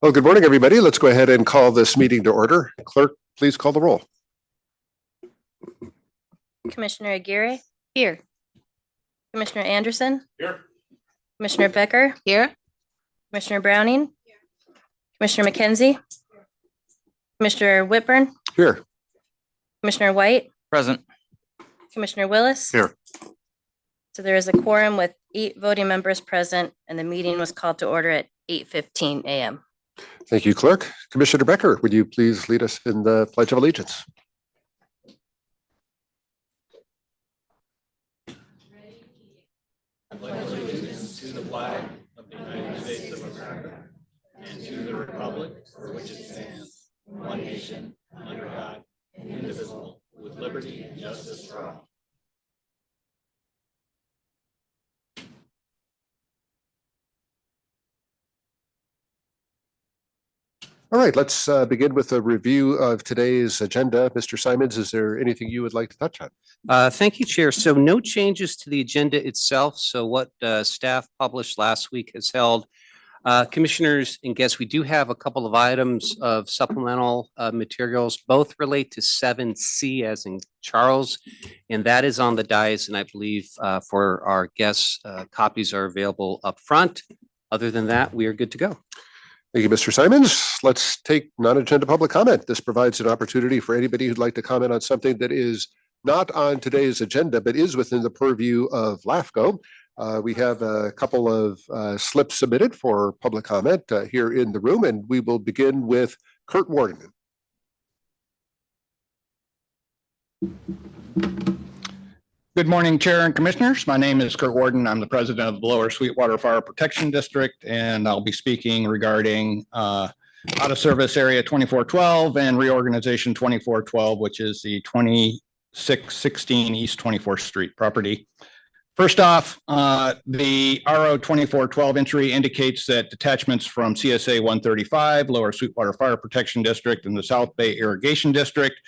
Well, good morning, everybody. Let's go ahead and call this meeting to order. Clerk, please call the roll. Commissioner Aguirre? Here. Commissioner Anderson? Here. Commissioner Becker? Here. Commissioner Browning? Here. Commissioner McKenzie? Commissioner Whitburn? Here. Commissioner White? Present. Commissioner Willis? Here. So there is a quorum with 8 voting members present, and the meeting was called to order at 8:15 a.m. Thank you, Clerk. Commissioner Becker, would you please lead us in the Pledge of Allegiance? I pledge allegiance to the flag of the United States of America and to the republic for which it stands, one nation, under God, indivisible, with liberty and justice for all. All right, let's begin with a review of today's agenda. Mr. Simons, is there anything you would like to touch on? Thank you, Chair. So no changes to the agenda itself. So what staff published last week has held. Commissioners and guests, we do have a couple of items of supplemental materials. Both relate to 7C as in Charles, and that is on the dais. And I believe for our guests, copies are available up front. Other than that, we are good to go. Thank you, Mr. Simons. Let's take non-agenda public comment. This provides an opportunity for anybody who'd like to comment on something that is not on today's agenda, but is within the purview of LAFCO. We have a couple of slips submitted for public comment here in the room, and we will begin with Kurt Warden. Good morning, Chair and Commissioners. My name is Kurt Warden. I'm the president of the Lower Sweetwater Fire Protection District, and I'll be speaking regarding out of service area 2412 and reorganization 2412, which is the 2616 East 24th Street property. First off, the RO 2412 entry indicates that detachments from CSA 135, Lower Sweetwater Fire Protection District, and the South Bay Irrigation District,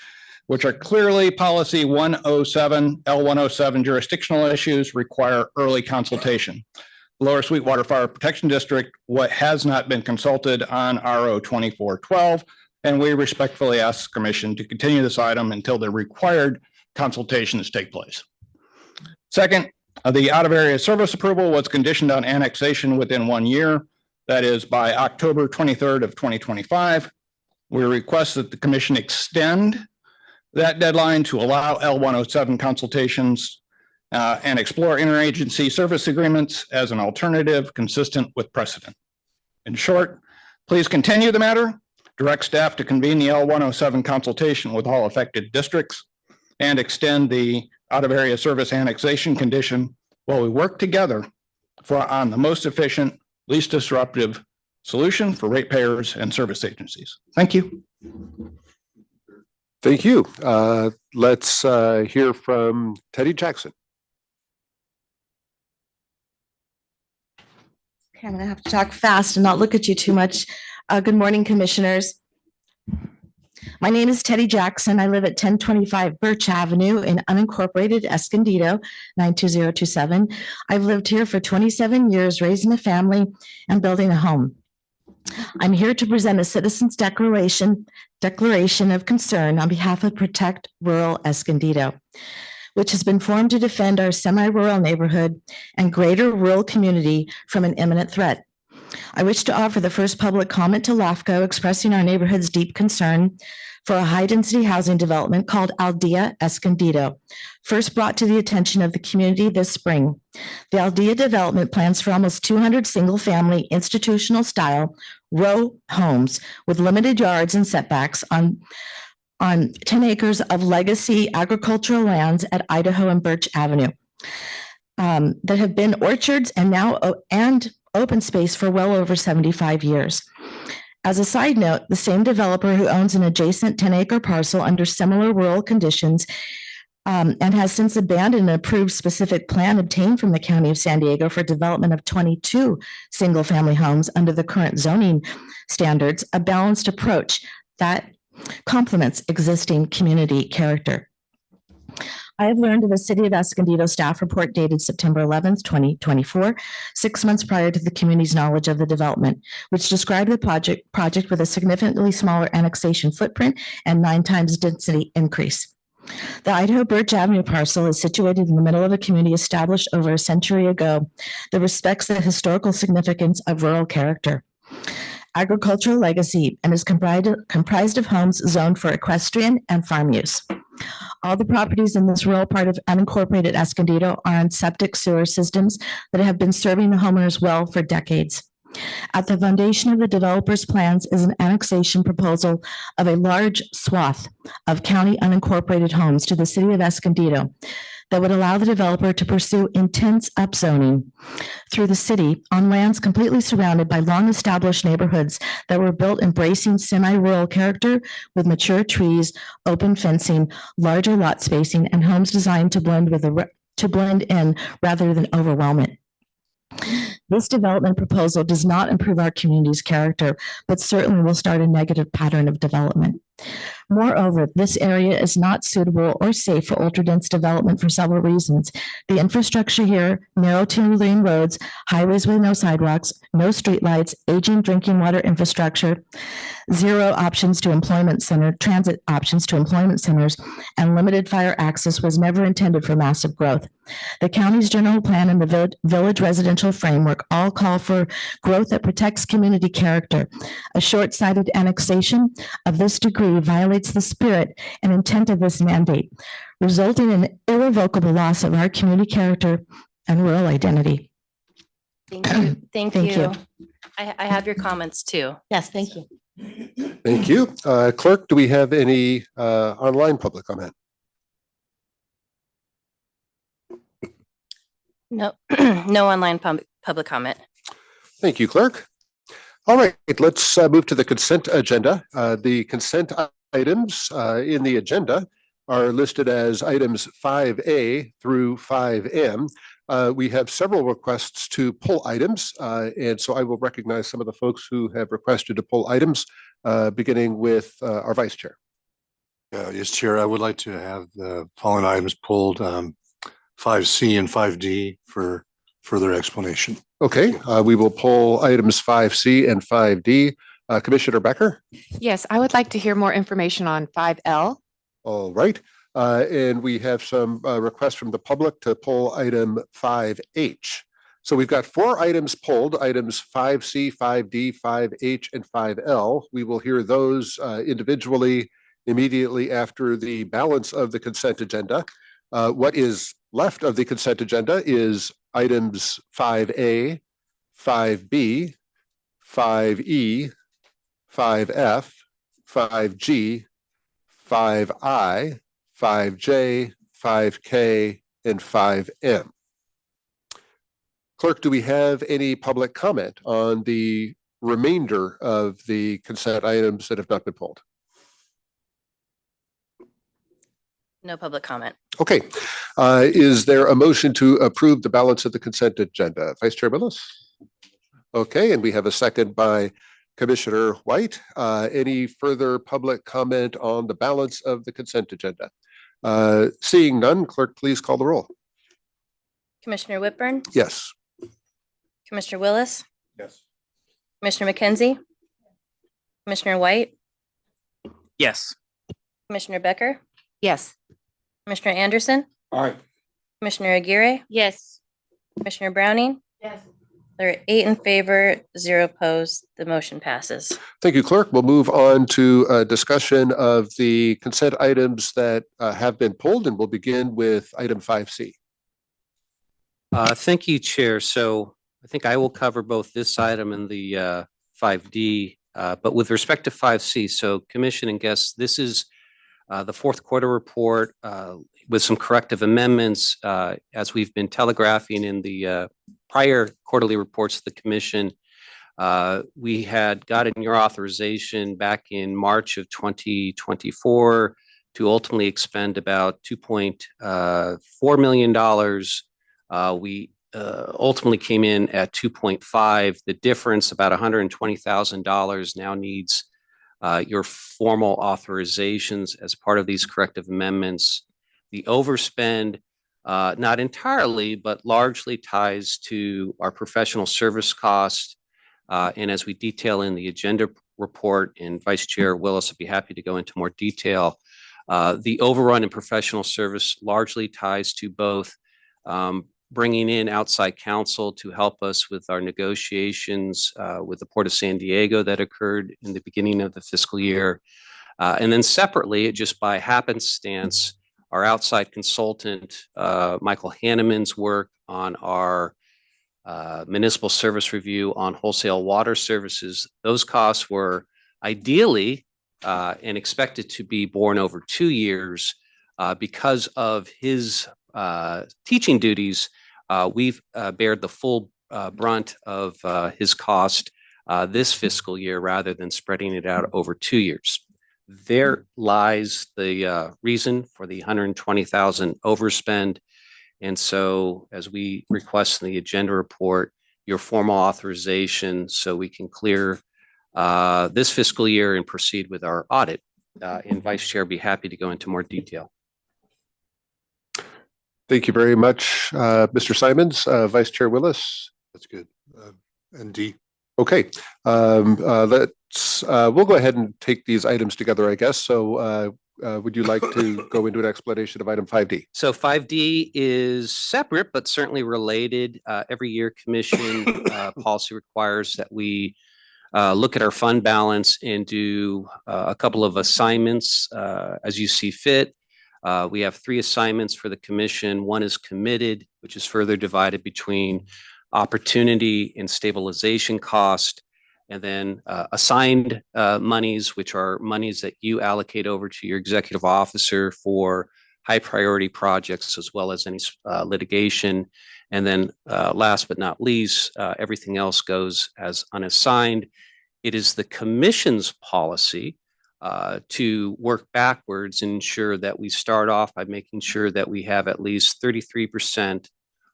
which are clearly policy 107, L107 jurisdictional issues, require early consultation. Lower Sweetwater Fire Protection District, what has not been consulted on RO 2412, and we respectfully ask Commission to continue this item until the required consultations take place. Second, the out of area service approval was conditioned on annexation within 1 year. That is by October 23rd of 2025. We request that the Commission extend that deadline to allow L107 consultations and explore interagency service agreements as an alternative consistent with precedent. In short, please continue the matter, direct staff to convene the L107 consultation with all affected districts, and extend the out of area service annexation condition while we work together on the most efficient, least disruptive solution for ratepayers and service agencies. Thank you. Thank you. Let's hear from Teddy Jackson. Okay, I'm going to have to talk fast and not look at you too much. Good morning, Commissioners. My name is Teddy Jackson. I live at 1025 Birch Avenue in unincorporated Escondido, 92027. I've lived here for 27 years, raising a family and building a home. I'm here to present a citizens declaration of concern on behalf of Protect Rural Escondido, which has been formed to defend our semi-rural neighborhood and greater rural community from an imminent threat. I wish to offer the first public comment to LAFCO expressing our neighborhood's deep concern for a high-density housing development called Aldea Escondido, first brought to the attention of the community this spring. The Aldea development plans for almost 200 single-family institutional-style row homes with limited yards and setbacks on 10 acres of legacy agricultural lands at Idaho and Birch Avenue that have been orchards and now open space for well over 75 years. As a side note, the same developer who owns an adjacent 10-acre parcel under similar rural conditions and has since abandoned an approved specific plan obtained from the County of San Diego for development of 22 single-family homes under the current zoning standards, a balanced approach that complements existing community character. I have learned of the City of Escondido staff report dated September 11th, 2024, 6 months prior to the community's knowledge of the development, which described the project with a significantly smaller annexation footprint and 9 times density increase. The Idaho Birch Avenue parcel is situated in the middle of a community established over a century ago that respects the historical significance of rural character, agricultural legacy, and is comprised of homes zoned for equestrian and farm use. All the properties in this rural part of unincorporated Escondido are on septic sewer systems that have been serving the homeowners well for decades. At the foundation of the developer's plans is an annexation proposal of a large swath of county unincorporated homes to the city of Escondido that would allow the developer to pursue intense upzoning through the city on lands completely surrounded by long-established neighborhoods that were built embracing semi-rural character with mature trees, open fencing, larger lot spacing, and homes designed to blend in rather than overwhelm it. This development proposal does not improve our community's character, but certainly will start a negative pattern of development. Moreover, this area is not suitable or safe for ultra-dense development for several reasons. The infrastructure here, narrow two-lane roads, highways with no sidewalks, no streetlights, aging drinking water infrastructure, zero options to employment center, transit options to employment centers, and limited fire access was never intended for massive growth. The county's general plan and the village residential framework all call for growth that protects community character. A short-sighted annexation of this degree violates the spirit and intent of this mandate, resulting in irrevocable loss of our community character and rural identity. Thank you. Thank Thank you. you. I have your comments too. Yes, thank you. Thank you. Clerk, do we have any online public comment? No, no online public comment. Thank you, Clerk. All right, let's move to the consent agenda. The consent items in the agenda are listed as items 5A through 5M. We have several requests to pull items, and so I will recognize some of the folks who have requested to pull items, beginning with our Vice Chair. Yes, Chair, I would like to have the following items pulled, 5C and 5D for further explanation. Okay, we will pull items 5C and 5D. Commissioner Becker? Yes, I would like to hear more information on 5L. All right, and we have some requests from the public to pull item 5H. So we've got 4 items pulled, items 5C, 5D, 5H, and 5L. We will hear those individually immediately after the balance of the consent agenda. What is left of the consent agenda is items 5A, 5B, 5E, 5F, 5G, 5I, 5J, 5K, and 5M. Clerk, do we have any public comment on the remainder of the consent items that have not been pulled? No public comment. Okay, is there a motion to approve the balance of the consent agenda? Vice Chair Willis? Okay, and we have a second by Commissioner White. Any further public comment on the balance of the consent agenda? Seeing none, clerk, please call the roll. Commissioner Whitburn? Yes. Commissioner Willis? Yes. Commissioner McKenzie? Commissioner White? Yes. Commissioner Becker? Yes. Commissioner Anderson? Aye. Commissioner Aguirre? Yes. Commissioner Browning? Yes. There are 8 in favor, 0 opposed. The motion passes. Thank you, clerk. We'll move on to a discussion of the consent items that have been pulled, and we'll begin with item 5C. Thank you, Chair. So I think I will cover both this item and the 5D, but with respect to 5C, so Commission and guests, this is the fourth quarter report with some corrective amendments. As we've been telegraphing in the prior quarterly reports to the Commission, we had gotten your authorization back in March of 2024 to ultimately expend about $2.4 million. We ultimately came in at 2.5. The difference, about $120,000, now needs your formal authorizations as part of these corrective amendments. The overspend, not entirely, but largely ties to our professional service costs. And as we detail in the agenda report, and Vice Chair Willis would be happy to go into more detail, the overrun in professional service largely ties to both bringing in outside counsel to help us with our negotiations with the Port of San Diego that occurred in the beginning of the fiscal year. And then separately, just by happenstance, our outside consultant, Michael Hanneman's work on our municipal service review on wholesale water services, those costs were ideally and expected to be borne over 2 years. Because of his teaching duties, we've bared the full brunt of his cost this fiscal year rather than spreading it out over 2 years. There lies the reason for the 120,000 overspend. And so as we request in the agenda report, your formal authorization so we can clear this fiscal year and proceed with our audit. And Vice Chair, be happy to go into more detail. Thank you very much, Mr. Simons. Vice Chair Willis. That's good. And D. Okay, we'll go ahead and take these items together, I guess. So would you like to go into an explanation of item 5D? So 5D is separate, but certainly related. Every year, Commission policy requires that we look at our fund balance and do a couple of assignments as you see fit. We have 3 assignments for the Commission. One is committed, which is further divided between opportunity and stabilization cost, and then assigned monies, which are monies that you allocate over to your executive officer for high priority projects as well as any litigation. And then last but not least, everything else goes as unassigned. It is the Commission's policy to work backwards and ensure that we start off by making sure that we have at least 33%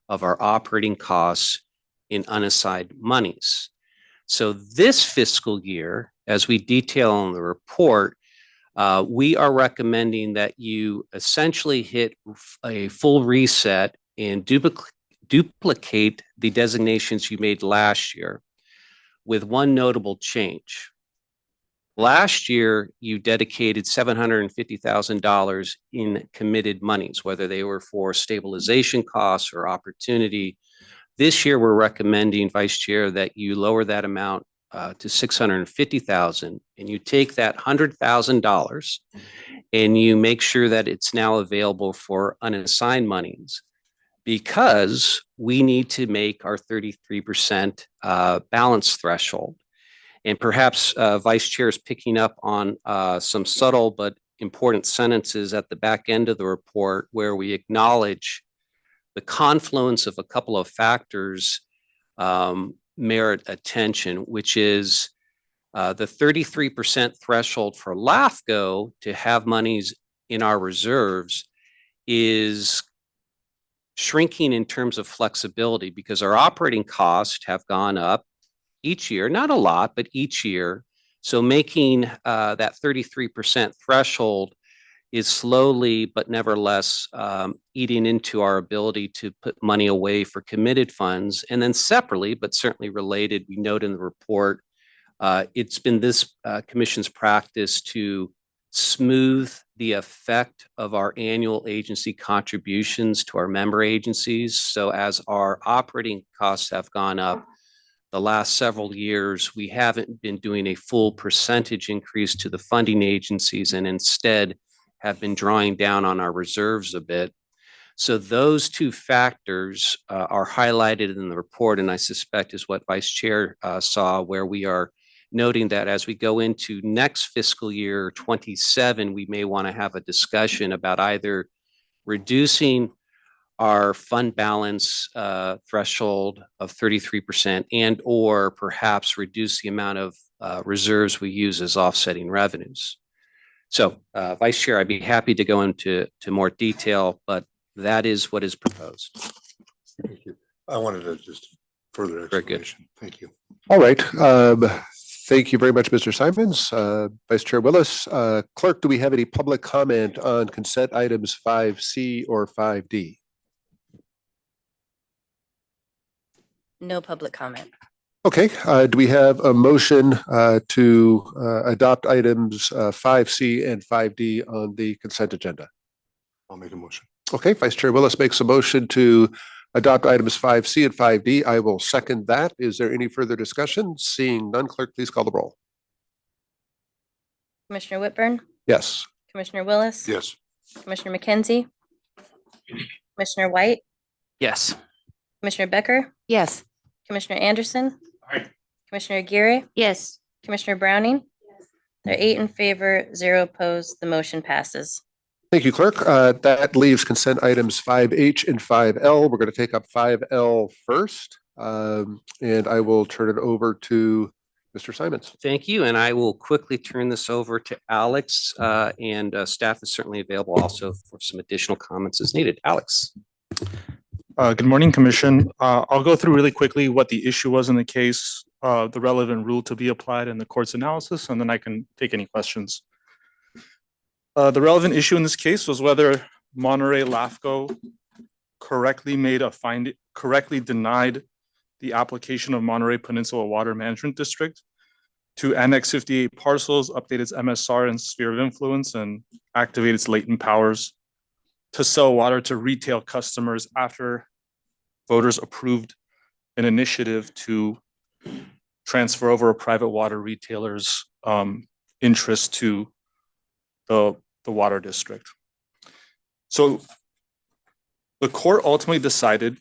of our operating costs in unassigned monies. So this fiscal year, as we detail in the report, we are recommending that you essentially hit a full reset and duplicate the designations you made last year with one notable change. Last year, you dedicated $750,000 in committed monies, whether they were for stabilization costs or opportunity. This year, we're recommending, Vice Chair, that you lower that amount to $650,000, and you take that $100,000 and you make sure that it's now available for unassigned monies, because we need to make our 33% balance threshold. And perhaps Vice Chair is picking up on some subtle but important sentences at the back end of the report where we acknowledge the confluence of a couple of factors merit attention, which is the 33% threshold for LAFCO to have monies in our reserves is shrinking in terms of flexibility because our operating costs have gone up each year, not a lot, but each year. So making that 33% threshold is slowly, but nevertheless, eating into our ability to put money away for committed funds. And then separately, but certainly related, we note in the report, it's been this Commission's practice to smooth the effect of our annual agency contributions to our member agencies. So as our operating costs have gone up the last several years, we haven't been doing a full percentage increase to the funding agencies and instead have been drawing down on our reserves a bit. So those two factors are highlighted in the report, and I suspect is what Vice Chair saw, where we are noting that as we go into next fiscal year 27, we may want to have a discussion about either reducing our fund balance threshold of 33% and or perhaps reduce the amount of reserves we use as offsetting revenues. So, Vice Chair, I'd be happy to go into more detail, but that is what is proposed. Thank you. I wanted to just further explanation. Thank you. All right. Thank you very much, Mr. Simons. Vice Chair Willis, Clerk, do we have any public comment on consent items 5C or 5D? No public comment. Okay, do we have a motion to adopt items 5C and 5D on the consent agenda? I'll make a motion. Okay, Vice Chair Willis makes a motion to adopt items 5C and 5D. I will second that. Is there any further discussion? Seeing none, clerk, please call the roll. Commissioner Whitburn, Yes. Commissioner Willis. Yes. Commissioner McKenzie. Commissioner White, Yes. Commissioner Becker, Yes. Commissioner Anderson. Aye. Commissioner Aguirre, Yes. Commissioner Browning. They're 8 in favor, 0 opposed. The motion passes. Thank you, clerk. That leaves consent items 5H and 5L. We're going to take up 5L first. And I will turn it over to Mr. Simons. Thank you. And I will quickly turn this over to Alex, and staff is certainly available also for some additional comments as needed. Alex. Good morning, Commission. I'll go through really quickly what the issue was in the case, the relevant rule to be applied in the court's analysis, and then I can take any questions. The relevant issue in this case was whether Monterey LAFCO correctly denied the application of Monterey Peninsula Water Management District to annex 58 parcels, update its MSR and sphere of influence, and activate its latent powers to sell water to retail customers after voters approved an initiative to transfer over a private water retailer's interest to the water district. So the court ultimately decided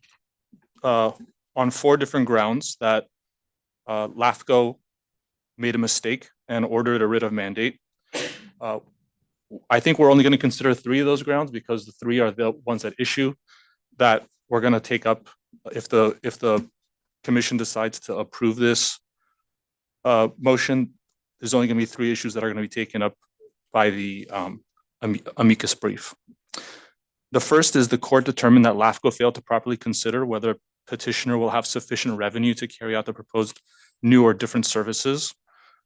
on 4 different grounds that LAFCO made a mistake and ordered a writ of mandate. I think we're only going to consider 3 of those grounds because the 3 are the ones at issue that we're going to take up if the commission decides to approve this motion. There's only going to be 3 issues that are going to be taken up by the amicus brief. The first is the court determined that LAFCO failed to properly consider whether petitioner will have sufficient revenue to carry out the proposed new or different services.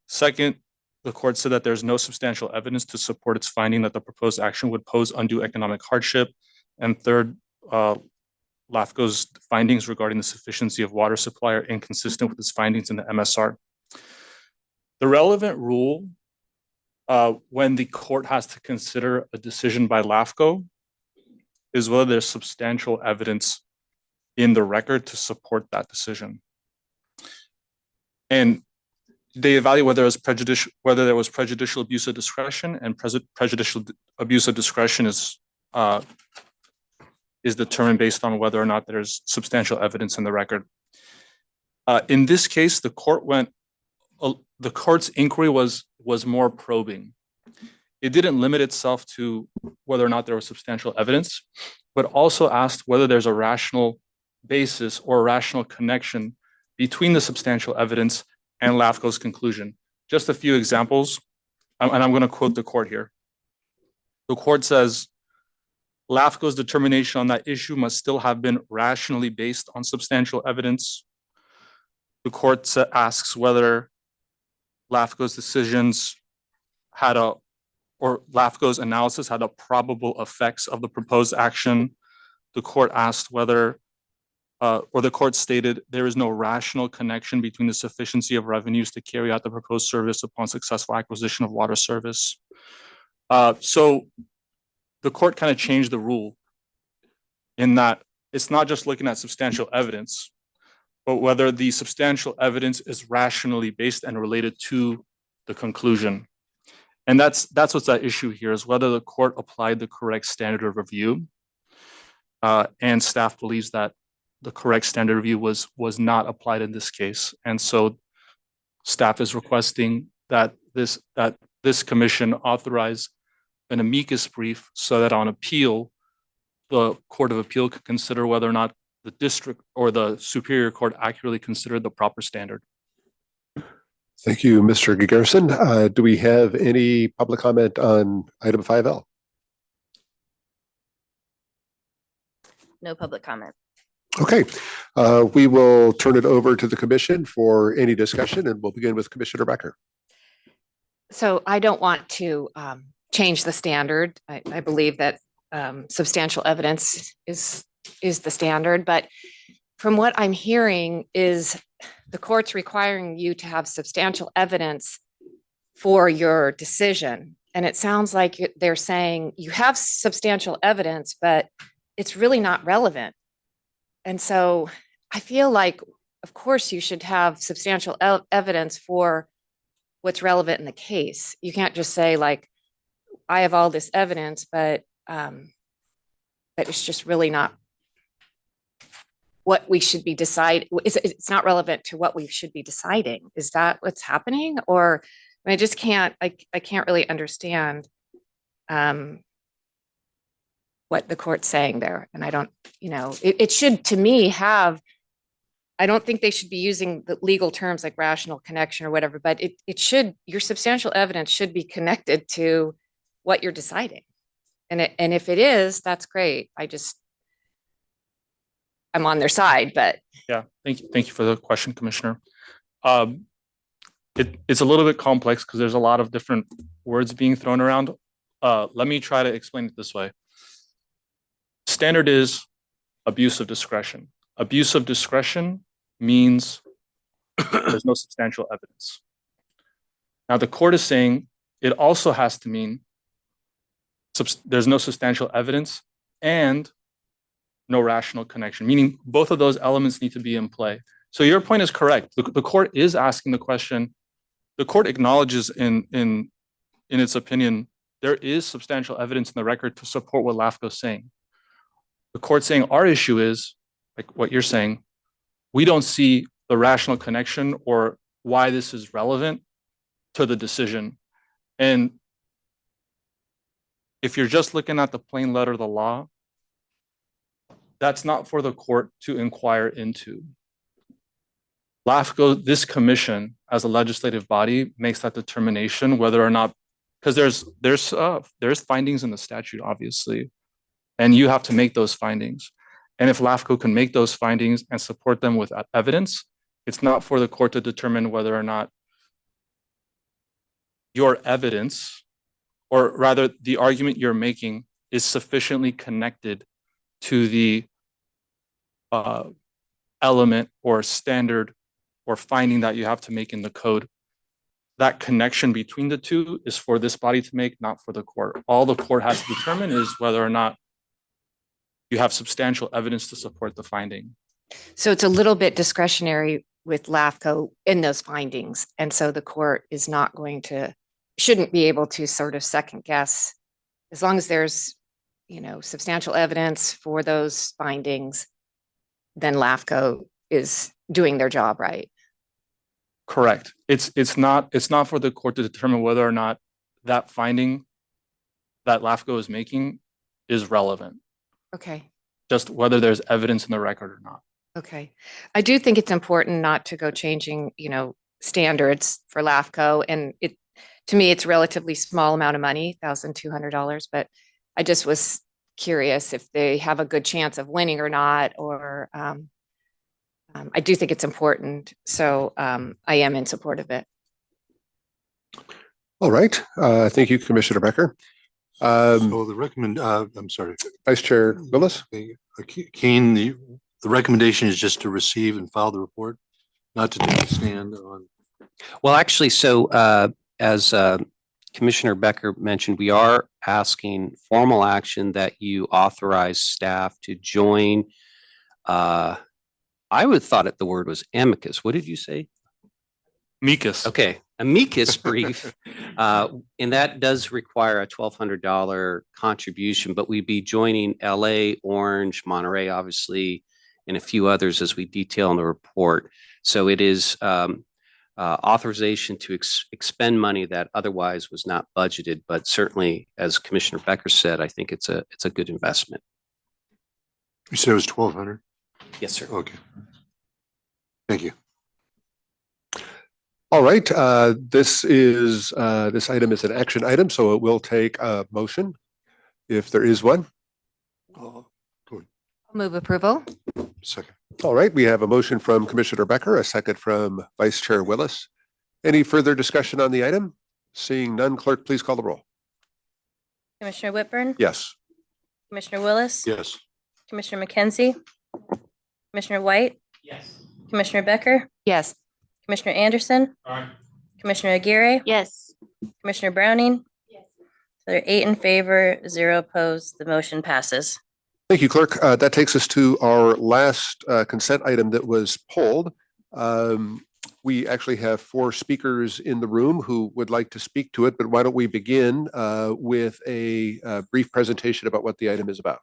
Second, the court said that there's no substantial evidence to support its finding that the proposed action would pose undue economic hardship. And third, LAFCO's findings regarding the sufficiency of water supply are inconsistent with its findings in the MSR. The relevant rule when the court has to consider a decision by LAFCO is whether there's substantial evidence in the record to support that decision. And they evaluate whether there was prejudicial abuse of discretion, and prejudicial abuse of discretion is determined based on whether or not there's substantial evidence in the record. In this case, the court's inquiry was more probing. It didn't limit itself to whether or not there was substantial evidence, but also asked whether there's a rational basis or a rational connection between the substantial evidence and LAFCO's conclusion. Just a few examples, and I'm going to quote the court here. The court says, LAFCO's determination on that issue must still have been rationally based on substantial evidence. The court asks whether LAFCO's decisions or LAFCO's analysis had a probable effects of the proposed action. The court asked whether, or the court stated, there is no rational connection between the sufficiency of revenues to carry out the proposed service upon successful acquisition of water service. So the court kind of changed the rule in that it's not just looking at substantial evidence, but whether the substantial evidence is rationally based and related to the conclusion. And that's what's at issue here, is whether the court applied the correct standard of review. And staff believes that the correct standard of review was not applied in this case. And so staff is requesting that this commission authorize an amicus brief so that on appeal, the Court of Appeal could consider whether or not the district or the Superior Court accurately considered the proper standard. Thank you, Mr. Garrison. Do we have any public comment on item 5L? No public comment. Okay, we will turn it over to the commission for any discussion, and we'll begin with Commissioner Becker. So I don't want to change the standard. I believe that substantial evidence is the standard, but from what I'm hearing is the court's requiring you to have substantial evidence for your decision. And it sounds like they're saying you have substantial evidence, but it's really not relevant. And so I feel like, of course, you should have substantial evidence for what's relevant in the case. You can't just say like, I have all this evidence, but it's just really not what we should be deciding. It's not relevant to what we should be deciding. Is that what's happening? Or I just can't, I can't really understand what the court's saying there. And I don't, it should, to me, have, I don't think they should be using the legal terms like rational connection or whatever, but it should, your substantial evidence should be connected to what you're deciding. And if it is, that's great. I'm on their side, but. Yeah, thank you. Thank you for the question, Commissioner. It's a little bit complex because there's a lot of different words being thrown around. Let me try to explain it this way. Standard is abuse of discretion. Abuse of discretion means there's no substantial evidence. Now the court is saying it also has to mean there's no substantial evidence and no rational connection, meaning both of those elements need to be in play. So your point is correct. The court is asking the question. The court acknowledges in its opinion, there is substantial evidence in the record to support what LAFCO is saying. The court's saying our issue is, like what you're saying, we don't see the rational connection or why this is relevant to the decision. And if you're just looking at the plain letter of the law, that's not for the court to inquire into. LAFCO, this commission as a legislative body makes that determination whether or not, because there's findings in the statute, obviously, and you have to make those findings. And if LAFCO can make those findings and support them with evidence, it's not for the court to determine whether or not your evidence, or rather the argument you're making, is sufficiently connected to the element or standard or finding that you have to make in the code. That connection between the two is for this body to make, not for the court. All the court has to determine is whether or not you have substantial evidence to support the finding. So it's a little bit discretionary with LAFCO in those findings. And so the court is not going to, shouldn't be able to sort of second guess, as long as there's, substantial evidence for those findings, then LAFCO is doing their job right. Correct. It's not for the court to determine whether or not that finding that LAFCO is making is relevant. Okay. Just whether there's evidence in the record or not. Okay. I do think it's important not to go changing, standards for LAFCO. And to me, it's a relatively small amount of money, $1,200, but I just was curious if they have a good chance of winning or not, or I do think it's important. So I am in support of it. All right. Thank you, Commissioner Becker. So I'm sorry. Vice Chair Willis. Keen, the recommendation is just to receive and file the report, not to take a stand on. Well, actually, so as Commissioner Becker mentioned, we are asking formal action that you authorize staff to join. I would have thought the word was amicus. What did you say? Amicus. Okay, amicus brief. And that does require a $1,200 contribution, but we'd be joining LA, Orange, Monterey, obviously, and a few others as we detail in the report. So it is authorization to expend money that otherwise was not budgeted, but certainly, as Commissioner Becker said, I think it's a good investment. You said it was 1,200? Yes, sir. Okay. Thank you. All right. This item is an action item, so it will take a motion if there is one. Move approval. Second. All right, we have a motion from Commissioner Becker, a second from Vice Chair Willis. Any further discussion on the item? Seeing none, clerk, please call the roll. Commissioner Whitburn? Yes. Commissioner Willis? Yes. Commissioner McKenzie? Commissioner White? Yes. Commissioner Becker? Yes. Commissioner Anderson? Aye. Commissioner Aguirre? Yes. Commissioner Browning? Yes. There are 8 in favor, 0 opposed. The motion passes. Thank you, clerk. That takes us to our last consent item that was pulled. We actually have 4 speakers in the room who would like to speak to it, but why don't we begin with a brief presentation about what the item is about?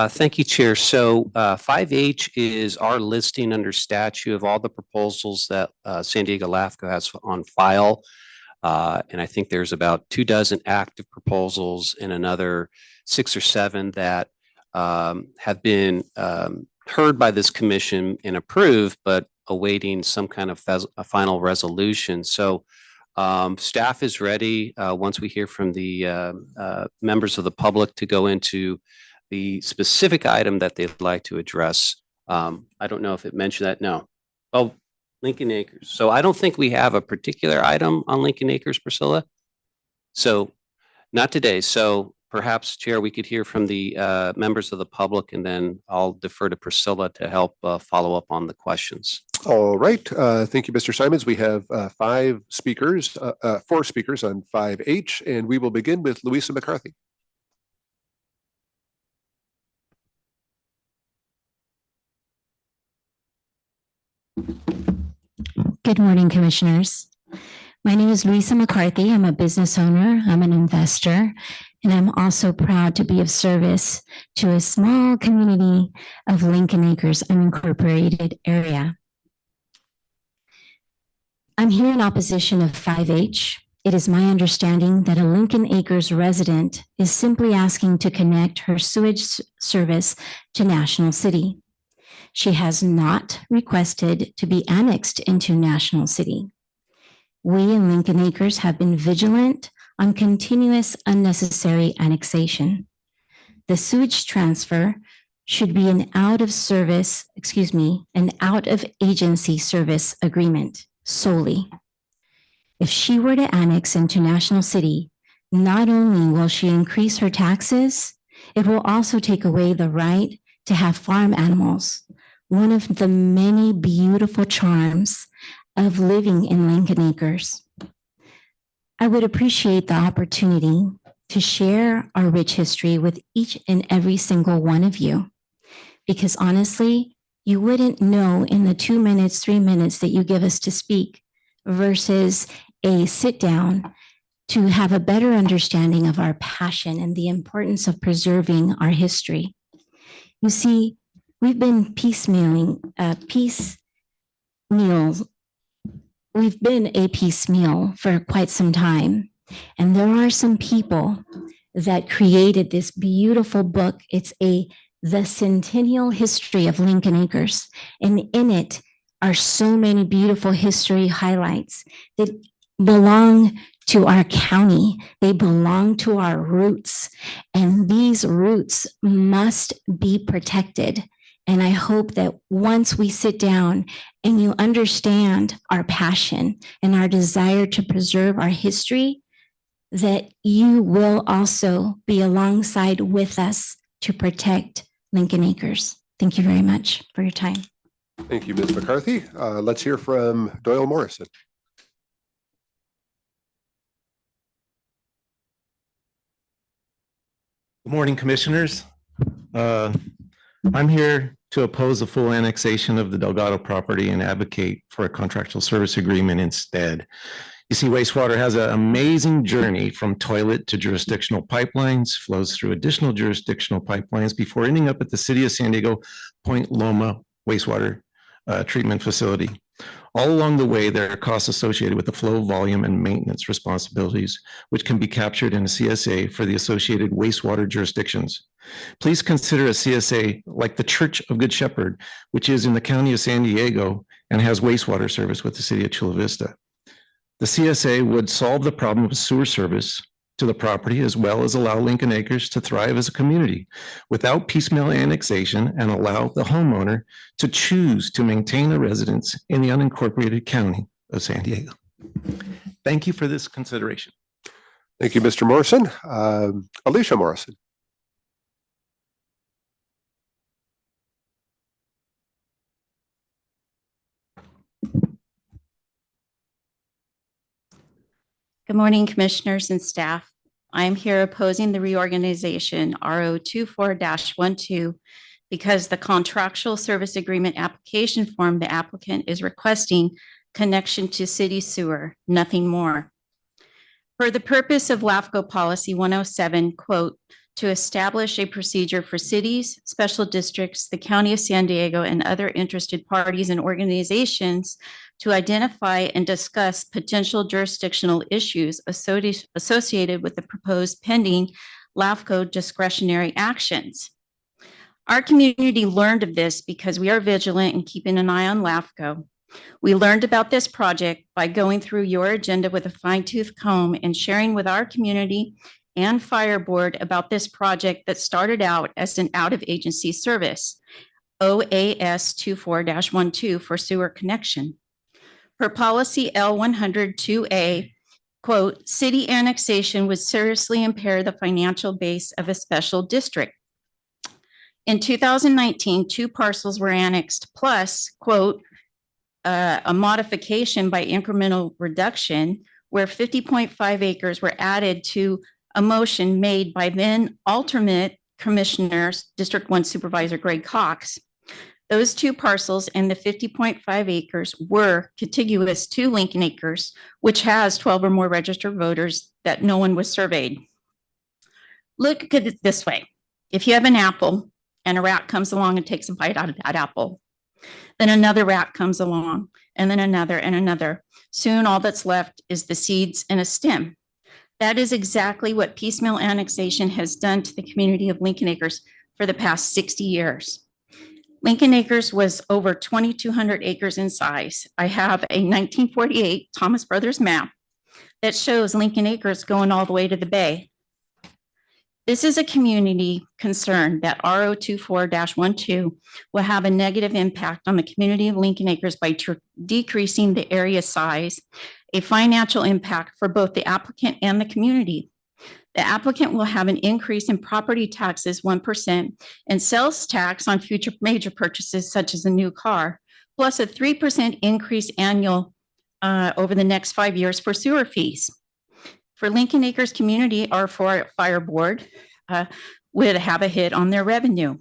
Thank you, Chair. So 5H is our listing under statute of all the proposals that San Diego LAFCO has on file. And I think there's about 24 active proposals and another 6 or 7 that have been heard by this commission and approved, but awaiting some kind of a final resolution. So staff is ready once we hear from the members of the public to go into the specific item that they'd like to address. I don't know if it mentioned that. No. Oh, Lincoln Acres. So I don't think we have a particular item on Lincoln Acres, Priscilla. So not today. So perhaps, Chair, we could hear from the members of the public, and then I'll defer to Priscilla to help follow up on the questions. All right. Thank you, Mr. Simons. We have 4 speakers on 5H, and we will begin with Louisa McCarthy. Good morning, Commissioners. My name is Lisa McCarthy. I'm a business owner. I'm an investor, and I'm also proud to be of service to a small community of Lincoln Acres unincorporated area. I'm here in opposition of 5H. It is my understanding that a Lincoln Acres resident is simply asking to connect her sewage service to National City. She has not requested to be annexed into National City. We in Lincoln Acres have been vigilant on continuous unnecessary annexation. The sewage transfer should be an out of agency service agreement solely. If she were to annex into National City, not only will she increase her taxes, it will also take away the right to have farm animals, one of the many beautiful charms of living in Lincoln Acres. I would appreciate the opportunity to share our rich history with each and every single one of you, because honestly, you wouldn't know in the 2 minutes, 3 minutes that you give us to speak versus a sit down to have a better understanding of our passion and the importance of preserving our history. You see, we've been we've been a piecemeal for quite some time. And there are some people that created this beautiful book. It's the Centennial History of Lincoln Acres. And in it are so many beautiful history highlights that belong to our county. They belong to our roots. And these roots must be protected. And I hope that once we sit down and you understand our passion and our desire to preserve our history, that you will also be alongside with us to protect Lincoln Acres. Thank you very much for your time. Thank you, Ms. McCarthy. Let's hear from Doyle Morrison. Good morning, Commissioners. I'm here to oppose the full annexation of the Delgado property and advocate for a contractual service agreement instead. You see, wastewater has an amazing journey from toilet to jurisdictional pipelines, flows through additional jurisdictional pipelines before ending up at the City of San Diego Point Loma wastewater treatment facility. All along the way, there are costs associated with the flow, volume, and maintenance responsibilities, which can be captured in a CSA for the associated wastewater jurisdictions. Please consider a CSA like the Church of Good Shepherd, which is in the County of San Diego and has wastewater service with the City of Chula Vista. The CSA would solve the problem of sewer service to the property, as well as allow Lincoln Acres to thrive as a community without piecemeal annexation, and allow the homeowner to choose to maintain a residence in the unincorporated county of San Diego. Thank you for this consideration. Thank you, Mr. Morrison. Alicia Morrison. Good morning, commissioners and staff. I am here opposing the reorganization RO 24-12 because the contractual service agreement application form the applicant is requesting connection to city sewer, nothing more. For the purpose of LAFCO Policy 107, quote, to establish a procedure for cities, special districts, the County of San Diego, and other interested parties and organizations to identify and discuss potential jurisdictional issues associated with the proposed pending LAFCO discretionary actions. Our community learned of this because we are vigilant in keeping an eye on LAFCO. We learned about this project by going through your agenda with a fine-tooth comb and sharing with our community and Fire Board about this project that started out as an out-of-agency service, OAS 24-12 for sewer connection. Per policy L102A, quote, city annexation would seriously impair the financial base of a special district. In 2019, 2 parcels were annexed plus, quote, a modification by incremental reduction where 50.5 acres were added to a motion made by then alternate commissioners, District 1 Supervisor Greg Cox. Those 2 parcels and the 50.5 acres were contiguous to Lincoln Acres, which has 12 or more registered voters that no one was surveyed. Look at it this way. If you have an apple and a rat comes along and takes a bite out of that apple, then another rat comes along and then another and another. Soon all that's left is the seeds and a stem. That is exactly what piecemeal annexation has done to the community of Lincoln Acres for the past 60 years. Lincoln Acres was over 2,200 acres in size. I have a 1948 Thomas Brothers map that shows Lincoln Acres going all the way to the bay. This is a community concern that RO 24-12 will have a negative impact on the community of Lincoln Acres by decreasing the area size, a financial impact for both the applicant and the community. The applicant will have an increase in property taxes 1% and sales tax on future major purchases such as a new car, plus a 3% increase annual over the next 5 years for sewer fees. For Lincoln Acres community, our Fire Board would have a hit on their revenue.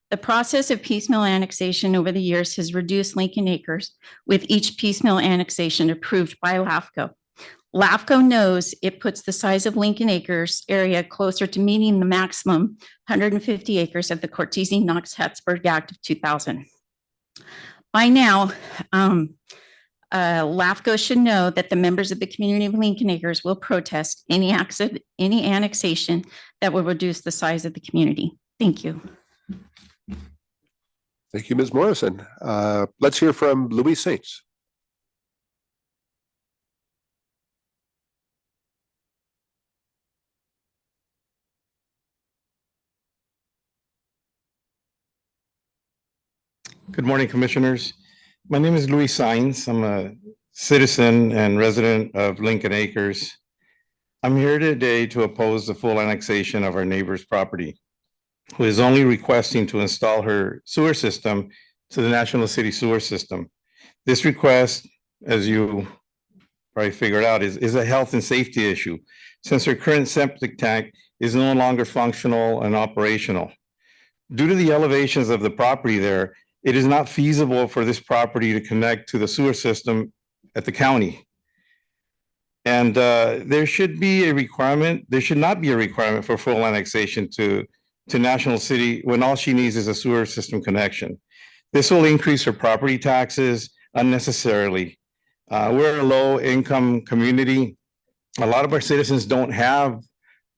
The process of piecemeal annexation over the years has reduced Lincoln Acres with each piecemeal annexation approved by LAFCO. LAFCO knows it puts the size of Lincoln Acres area closer to meeting the maximum 150 acres of the Cortese-Knox-Hattiesburg Act of 2000. By now, LAFCO should know that the members of the community of Lincoln Acres will protest any annexation that will reduce the size of the community. Thank you. Thank you, Ms. Morrison. Let's hear from Louis Saints. Good morning, commissioners. My name is Luis Sainz. I'm a citizen and resident of Lincoln Acres. I'm here today to oppose the full annexation of our neighbor's property, who is only requesting to install her sewer system to the National City Sewer System. This request, as you probably figured out, is a health and safety issue, since her current septic tank is no longer functional and operational. Due to the elevations of the property there, it is not feasible for this property to connect to the sewer system at the county. And there should be a requirement, there should not be a requirement for full annexation to National City when all she needs is a sewer system connection. This will increase her property taxes unnecessarily. We're a low income community. A lot of our citizens don't have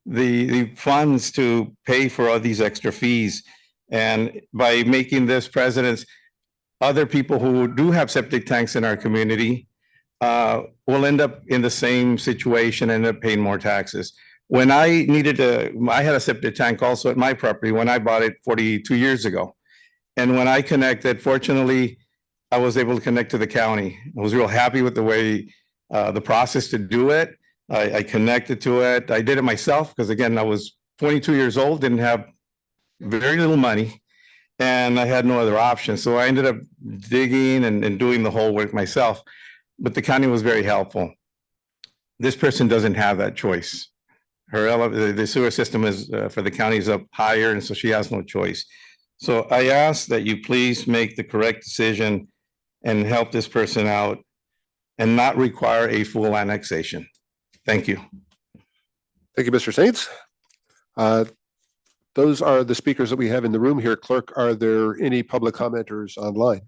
the funds to pay for all these extra fees. And by making this precedent, other people who do have septic tanks in our community will end up in the same situation and end up paying more taxes. When I needed I had a septic tank also at my property when I bought it 42 years ago. And when I connected, fortunately, I was able to connect to the county. I was real happy with the way, the process to do it. I connected to it. I did it myself because again, I was 22 years old, didn't have very little money, and I had no other option. So I ended up digging and doing the whole work myself. But the county was very helpful. This person doesn't have that choice. The sewer system is for the county is up higher, and so she has no choice. So I ask that you please make the correct decision and help this person out and not require a full annexation. Thank you. Thank you, Mr. Saints. Those are the speakers that we have in the room here. Clerk, are there any public commenters online?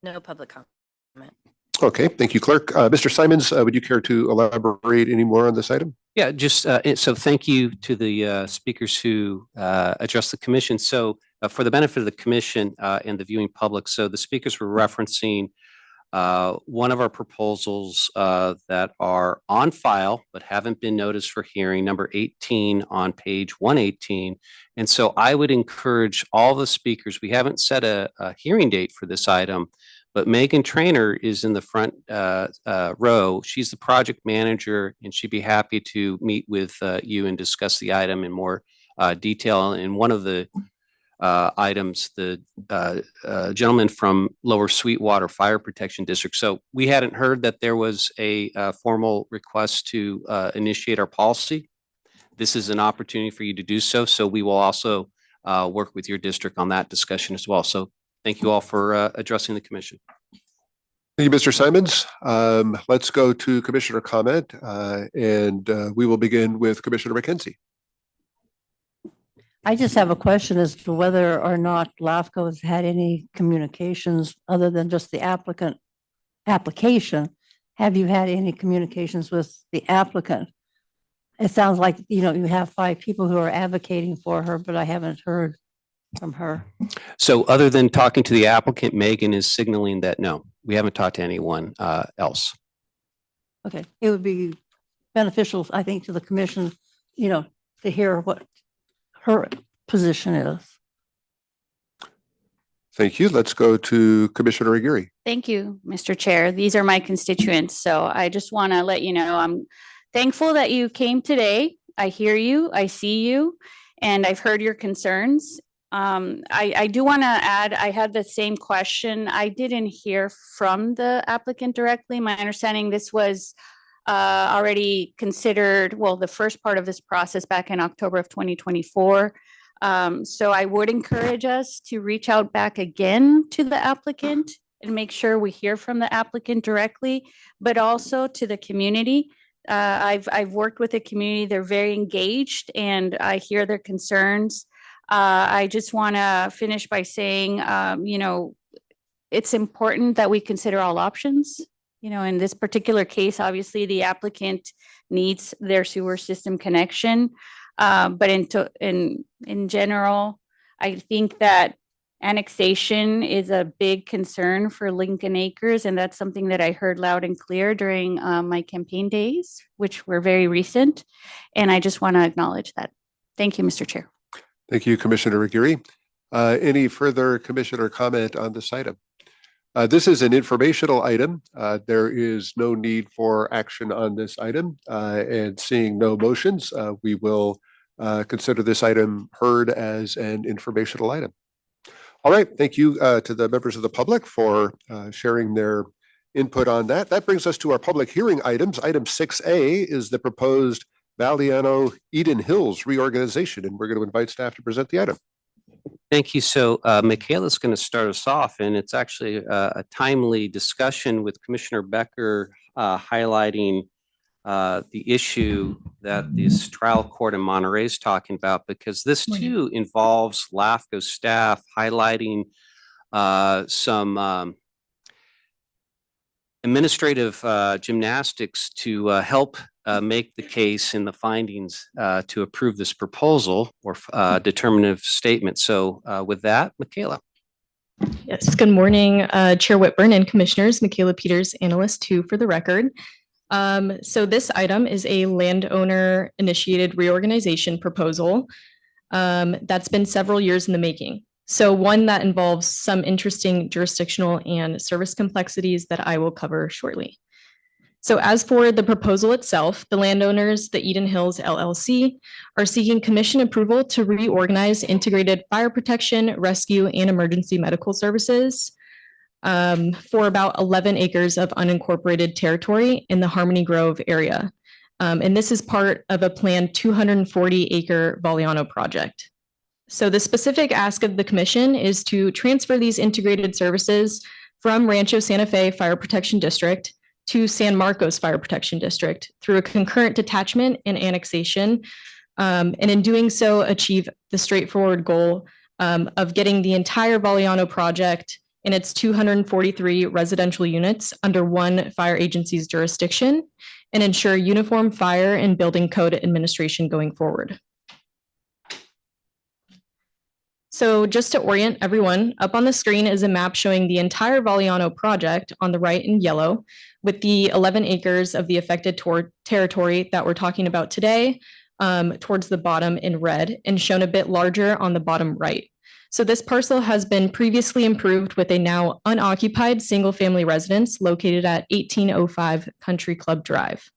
No public comment. Okay, thank you, Clerk. Mr. Simons, would you care to elaborate any more on this item? Yeah, just so thank you to the speakers who addressed the commission. So for the benefit of the commission and the viewing public, so the speakers were referencing one of our proposals that are on file but haven't been noticed for hearing, number 18 on page 118. And so I would encourage all the speakers, we haven't set a hearing date for this item, but Megan Trainer is in the front row. She's the project manager, and she'd be happy to meet with you and discuss the item in more detail. And one of the items, the gentleman from Lower Sweetwater Fire Protection District. So we hadn't heard that there was a formal request to initiate our policy. This is an opportunity for you to do so. So we will also work with your district on that discussion as well. So thank you all for addressing the commission. Thank you, Mr. Simons. Let's go to commissioner comment, and we will begin with Commissioner McKenzie. I just have a question as to whether or not LAFCO has had any communications other than just the application. Have you had any communications with the applicant? It sounds like, you have 5 people who are advocating for her, but I haven't heard from her. So other than talking to the applicant, Megan is signaling that no, we haven't talked to anyone else. Okay, it would be beneficial, I think, to the commission, to hear what her position is. Thank you. Let's go to Commissioner Aguirre. Thank you, Mr. Chair. These are my constituents, so I just want to let you know I'm thankful that you came today. I hear you, I see you, and I've heard your concerns. I do want to add, I had the same question. I didn't hear from the applicant directly. My understanding this was already considered, well, the first part of this process back in October of 2024. So I would encourage us to reach out back again to the applicant and make sure we hear from the applicant directly, but also to the community. I've worked with the community. They're very engaged and I hear their concerns. I just want to finish by saying, it's important that we consider all options. In this particular case, obviously the applicant needs their sewer system connection. But in general, I think that annexation is a big concern for Lincoln Acres. And that's something that I heard loud and clear during my campaign days, which were very recent. And I just want to acknowledge that. Thank you, Mr. Chair. Thank you, Commissioner Aguirre. Any further commissioner comment on this item? This is an informational item. There is no need for action on this item, and seeing no motions, we will consider this item heard as an informational item. All right, thank you to the members of the public for sharing their input on that. That brings us to our public hearing items. Item 6A is the proposed Valiano Eden Hills reorganization, and we're going to invite staff to present the item. Thank you. So Michaela's going to start us off, and it's actually a timely discussion with Commissioner Becker highlighting the issue that this trial court in Monterey is talking about, because this too involves LAFCO staff highlighting some administrative gymnastics to help make the case in the findings to approve this proposal or determinative statement. So with that, Michaela. Yes, good morning, Chair Whitburn and Commissioners. Michaela Peters, Analyst 2 for the record. So this item is a landowner initiated reorganization proposal that's been several years in the making. So one that involves some interesting jurisdictional and service complexities that I will cover shortly. So as for the proposal itself, the landowners, the Eden Hills LLC, are seeking commission approval to reorganize integrated fire protection, rescue, and emergency medical services for about 11 acres of unincorporated territory in the Harmony Grove area. And this is part of a planned 240-acre Valiano project. So the specific ask of the commission is to transfer these integrated services from Rancho Santa Fe Fire Protection District to San Marcos Fire Protection District through a concurrent detachment and annexation. And in doing so, achieve the straightforward goal of getting the entire Valiano project and its 243 residential units under one fire agency's jurisdiction and ensure uniform fire and building code administration going forward. So just to orient everyone, up on the screen is a map showing the entire Valiano project on the right in yellow, with the 11 acres of the affected territory that we're talking about today towards the bottom in red and shown a bit larger on the bottom right. So this parcel has been previously improved with a now unoccupied single-family residence located at 1805 Country Club Drive.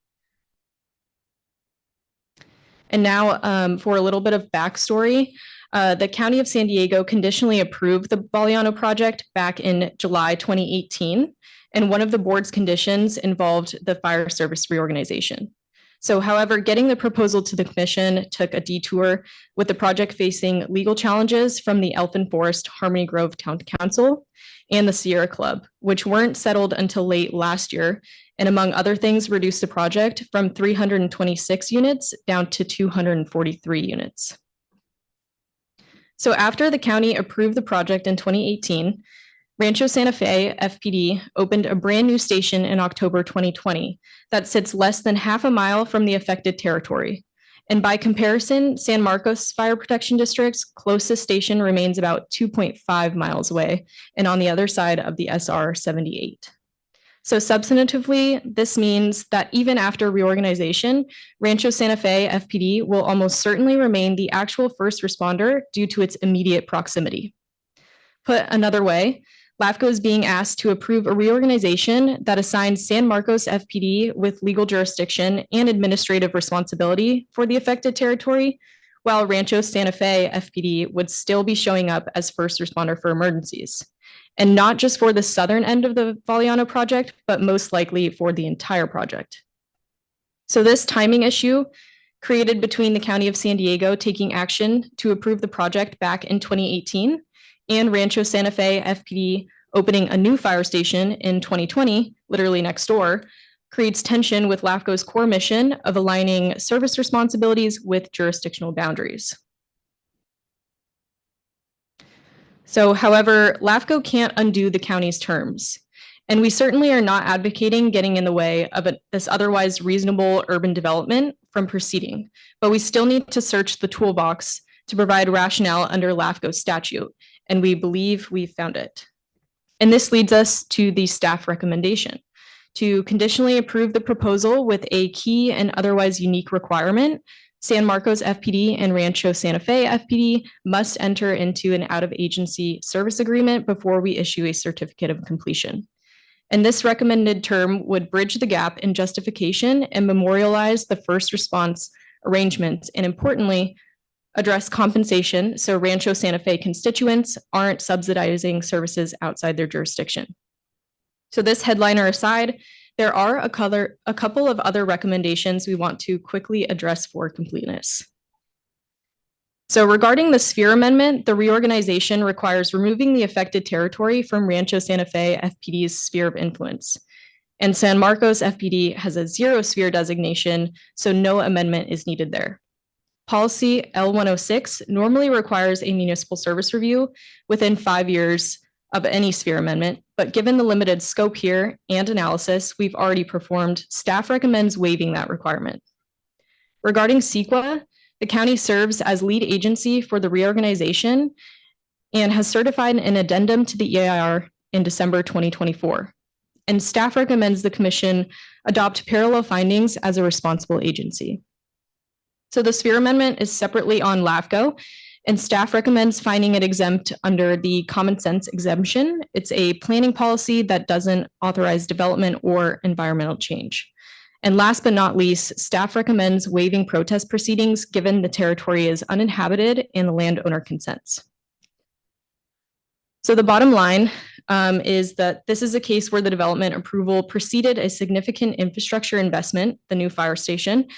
And now for a little bit of backstory, the County of San Diego conditionally approved the Valiano project back in July 2018, and one of the board's conditions involved the fire service reorganization. So however, getting the proposal to the commission took a detour with the project facing legal challenges from the Elfin Forest Harmony Grove Town Council and the Sierra Club, which weren't settled until late last year, and among other things, reduced the project from 326 units down to 243 units. So after the county approved the project in 2018, Rancho Santa Fe FPD opened a brand new station in October 2020 that sits less than half a mile from the affected territory. And by comparison, San Marcos Fire Protection District's closest station remains about 2.5 miles away and on the other side of the SR 78. So substantively, this means that even after reorganization, Rancho Santa Fe FPD will almost certainly remain the actual first responder due to its immediate proximity. Put another way, LAFCO is being asked to approve a reorganization that assigns San Marcos FPD with legal jurisdiction and administrative responsibility for the affected territory, while Rancho Santa Fe FPD would still be showing up as first responder for emergencies. And not just for the southern end of the Valiano project, but most likely for the entire project. So this timing issue created between the County of San Diego taking action to approve the project back in 2018 and Rancho Santa Fe FPD opening a new fire station in 2020, literally next door, creates tension with LAFCO's core mission of aligning service responsibilities with jurisdictional boundaries. So, however, LAFCO can't undo the county's terms, and we certainly are not advocating getting in the way of this otherwise reasonable urban development from proceeding, but we still need to search the toolbox to provide rationale under LAFCO statute, and we believe we've found it. And this leads us to the staff recommendation to conditionally approve the proposal with a key and otherwise unique requirement. San Marcos FPD and Rancho Santa Fe FPD must enter into an out-of-agency service agreement before we issue a certificate of completion. And this recommended term would bridge the gap in justification and memorialize the first response arrangements, and importantly, address compensation so Rancho Santa Fe constituents aren't subsidizing services outside their jurisdiction. So this headliner aside, there are a couple of other recommendations we want to quickly address for completeness. So regarding the sphere amendment, the reorganization requires removing the affected territory from Rancho Santa Fe FPD's sphere of influence. And San Marcos FPD has a 0 sphere designation, so no amendment is needed there. Policy L106 normally requires a municipal service review within 5 years of any sphere amendment, but given the limited scope here and analysis we've already performed, staff recommends waiving that requirement. Regarding CEQA, the county serves as lead agency for the reorganization and has certified an addendum to the EIR in December 2024. And staff recommends the commission adopt parallel findings as a responsible agency. So the sphere amendment is separately on LAFCO, and staff recommends finding it exempt under the common sense exemption. It's a planning policy that doesn't authorize development or environmental change. And last but not least, staff recommends waiving protest proceedings given the territory is uninhabited and the landowner consents. So the bottom line is that this is a case where the development approval preceded a significant infrastructure investment, the new fire station,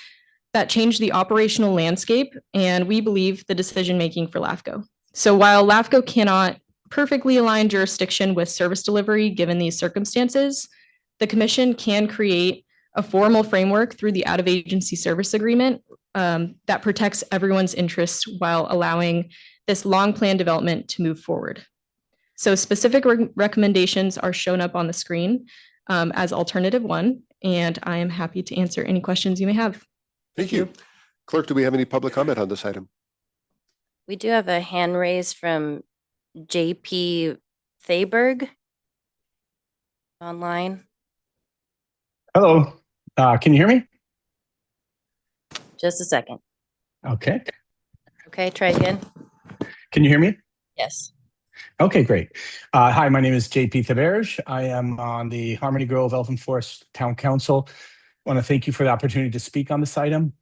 that changed the operational landscape, and we believe the decision-making for LAFCO. So while LAFCO cannot perfectly align jurisdiction with service delivery given these circumstances, the commission can create a formal framework through the out-of-agency service agreement that protects everyone's interests while allowing this long-planned development to move forward. So specific recommendations are shown up on the screen as alternative one, and I am happy to answer any questions you may have. Thank you. Clerk, do we have any public comment on this item? We do have a hand raised from JP Thaberg online. Hello, can you hear me? Just a second. Okay. Okay, try again. Can you hear me? Yes. Okay, great. Hi, my name is JP Thaberge. I am on the Harmony Grove Elfin Forest Town Council. I want to thank you for the opportunity to speak on this item.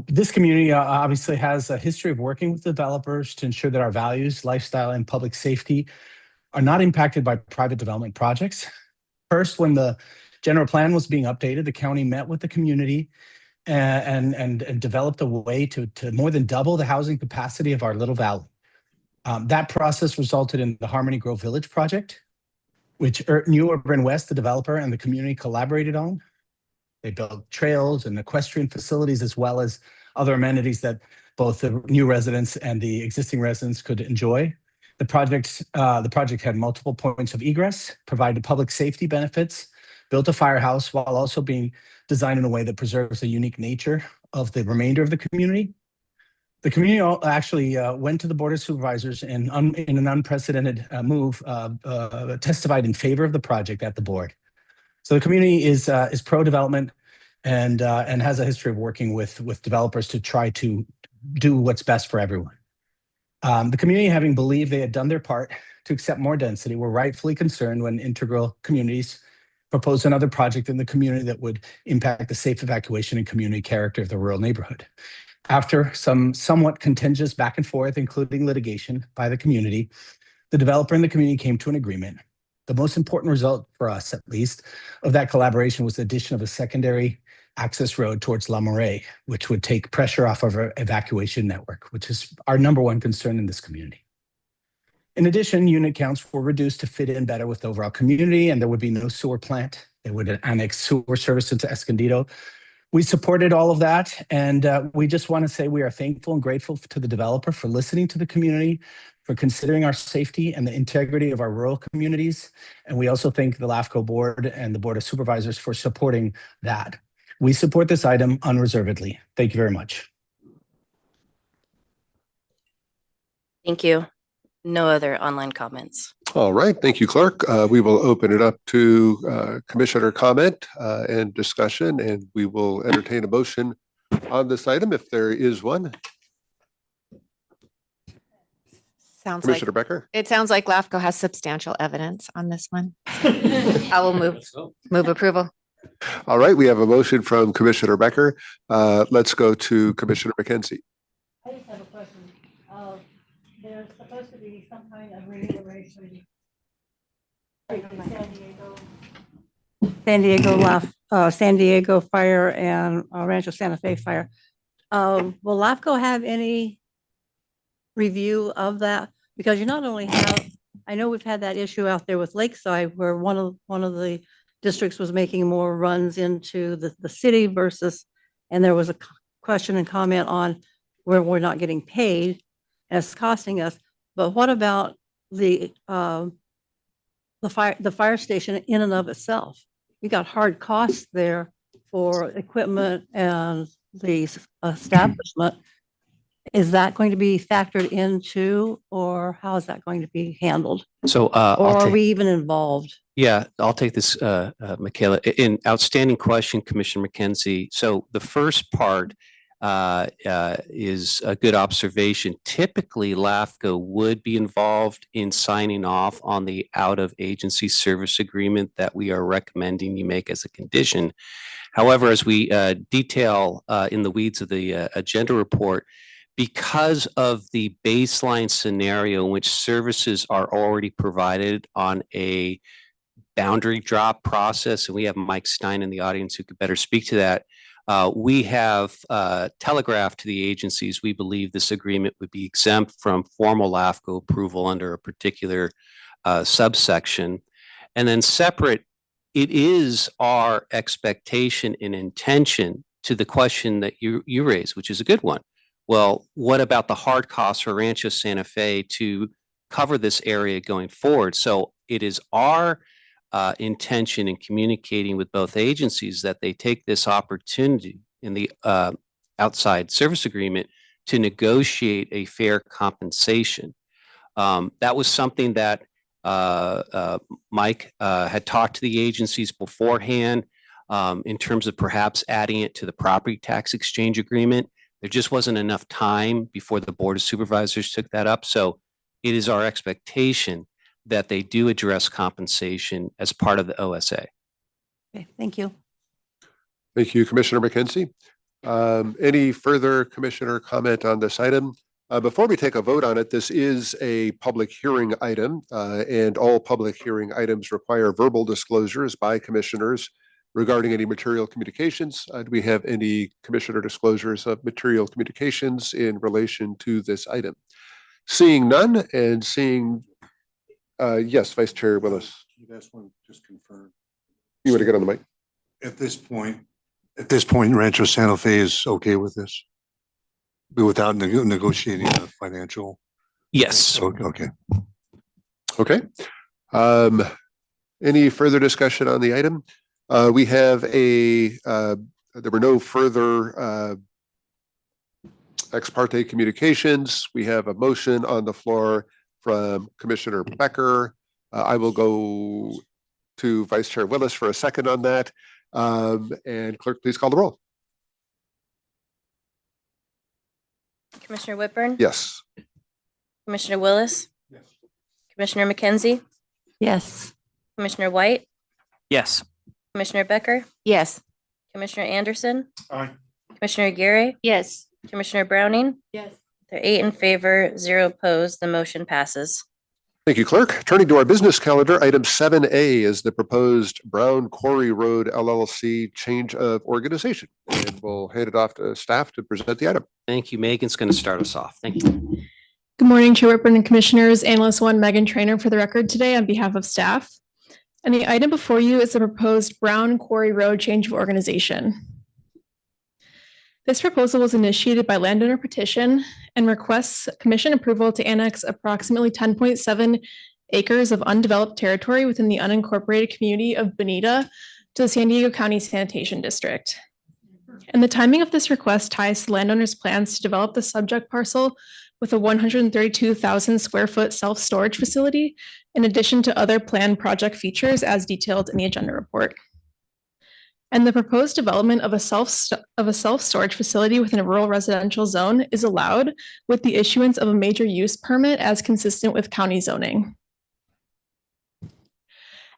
This community obviously has a history of working with developers to ensure that our values, lifestyle, and public safety are not impacted by private development projects. First, when the general plan was being updated, the county met with the community and developed a way to more than double the housing capacity of our little valley. That process resulted in the Harmony Grove Village project, which New Urban West, the developer, and the community collaborated on. They built trails and equestrian facilities, as well as other amenities that both the new residents and the existing residents could enjoy. The project had multiple points of egress, provided public safety benefits, built a firehouse, while also being designed in a way that preserves the unique nature of the remainder of the community. The community actually went to the Board of Supervisors and in an unprecedented move, testified in favor of the project at the board. So the community is pro-development and has a history of working with developers to try to do what's best for everyone. The community, having believed they had done their part to accept more density, were rightfully concerned when integral communities proposed another project in the community that would impact the safe evacuation and community character of the rural neighborhood. After some somewhat contentious back and forth, including litigation by the community, the developer and the community came to an agreement. The most important result for us, at least, of that collaboration was the addition of a secondary access road towards La Morae, which would take pressure off of our evacuation network, which is our number one concern in this community. In addition, unit counts were reduced to fit in better with the overall community, and there would be no sewer plant. They would annex sewer service into Escondido. We supported all of that, and we just want to say we are thankful and grateful to the developer for listening to the community, for considering our safety and the integrity of our rural communities. And we also thank the LAFCO board and the Board of Supervisors for supporting that. We support this item unreservedly. Thank you very much. Thank you. No other online comments. All right, thank you, Clerk. We will open it up to commissioner comment and discussion, and we will entertain a motion on this item if there is one. Commissioner Becker? It sounds like LAFCO has substantial evidence on this one. I will move approval. All right, we have a motion from Commissioner Becker. Let's go to Commissioner McKenzie. I just have a question. There's supposed to be some kind of remuneration. San Diego Fire and Rancho Santa Fe Fire. Will LAFCO have any review of that? Because you not only have, I know we've had that issue out there with Lakeside where one of the districts was making more runs into the city versus, and there was a question and comment on where we're not getting paid and it's costing us. But what about the fire station in and of itself? You got hard costs there for equipment and the establishment. Is that going to be factored into, or how is that going to be handled? So Or I'll are take, we even involved? yeah, I'll take this, Michaela. Outstanding question, Commissioner McKenzie. So the first part is a good observation. Typically, LAFCO would be involved in signing off on the out-of-agency service agreement that we are recommending you make as a condition. However, as we detail in the weeds of the agenda report, because of the baseline scenario in which services are already provided on a boundary drop process, and we have Mike Stein in the audience who could better speak to that, we have telegraphed to the agencies we believe this agreement would be exempt from formal LAFCO approval under a particular subsection. And then separate, it is our expectation and intention to the question that you raised, which is a good one. Well, what about the hard costs for Rancho Santa Fe to cover this area going forward? So it is our intention in communicating with both agencies that they take this opportunity in the outside service agreement to negotiate a fair compensation. That was something that Mike had talked to the agencies beforehand in terms of perhaps adding it to the property tax exchange agreement. There just wasn't enough time before the Board of Supervisors took that up. So it is our expectation that they do address compensation as part of the OSA. Okay, thank you. Thank you, Commissioner McKenzie. Any further commissioner comment on this item? Before we take a vote on it, this is a public hearing item, and all public hearing items require verbal disclosures by commissioners regarding any material communications. Do we have any commissioner disclosures of material communications in relation to this item? Seeing none and seeing, yes, Vice Chair Willis. You guys want to just confirm? You want to get on the mic? At this point, Rancho Santa Fe is okay with this? Without negotiating a financial? Yes. Okay. Okay. Any further discussion on the item? We have there were no further ex parte communications. We have a motion on the floor from Commissioner Becker. I will go to Vice Chair Willis for a second on that. And clerk, please call the roll. Commissioner Whitburn? Yes. Commissioner Willis? Yes. Commissioner McKenzie? Yes. Commissioner White? Yes. Commissioner Becker? Yes. Commissioner Anderson? Aye. Commissioner Aguirre? Yes. Commissioner Browning? Yes. They're 8 in favor, 0 opposed. The motion passes. Thank you, clerk. Turning to our business calendar, item 7A is the proposed Brown Quarry Road LLC change of organization. And we'll hand it off to staff to present the item. Thank you. Megan's going to start us off. Thank you. Good morning, Chair Whitburn and Commissioners. Analyst 1 Megan Trainer for the record today on behalf of staff. And the item before you is the proposed Brown Quarry Road change of organization. This proposal was initiated by landowner petition and requests commission approval to annex approximately 10.7 acres of undeveloped territory within the unincorporated community of Bonita to the San Diego County Sanitation District. And the timing of this request ties to landowners' plans to develop the subject parcel with a 132,000 square foot self-storage facility, in addition to other planned project features as detailed in the agenda report. And the proposed development of a self-storage facility within a rural residential zone is allowed with the issuance of a major use permit as consistent with county zoning.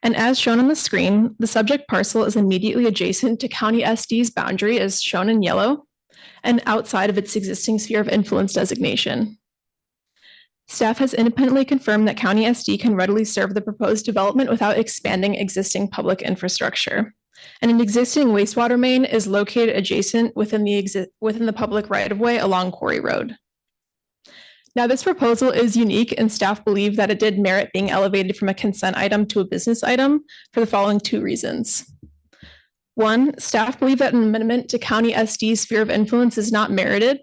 And as shown on the screen, the subject parcel is immediately adjacent to County SD's boundary as shown in yellow and outside of its existing sphere of influence designation. Staff has independently confirmed that County SD can readily serve the proposed development without expanding existing public infrastructure. And an existing wastewater main is located adjacent within the public right-of-way along Quarry Road. Now, this proposal is unique and staff believe that it did merit being elevated from a consent item to a business item for the following 2 reasons. 1, staff believe that an amendment to County SD's sphere of influence is not merited.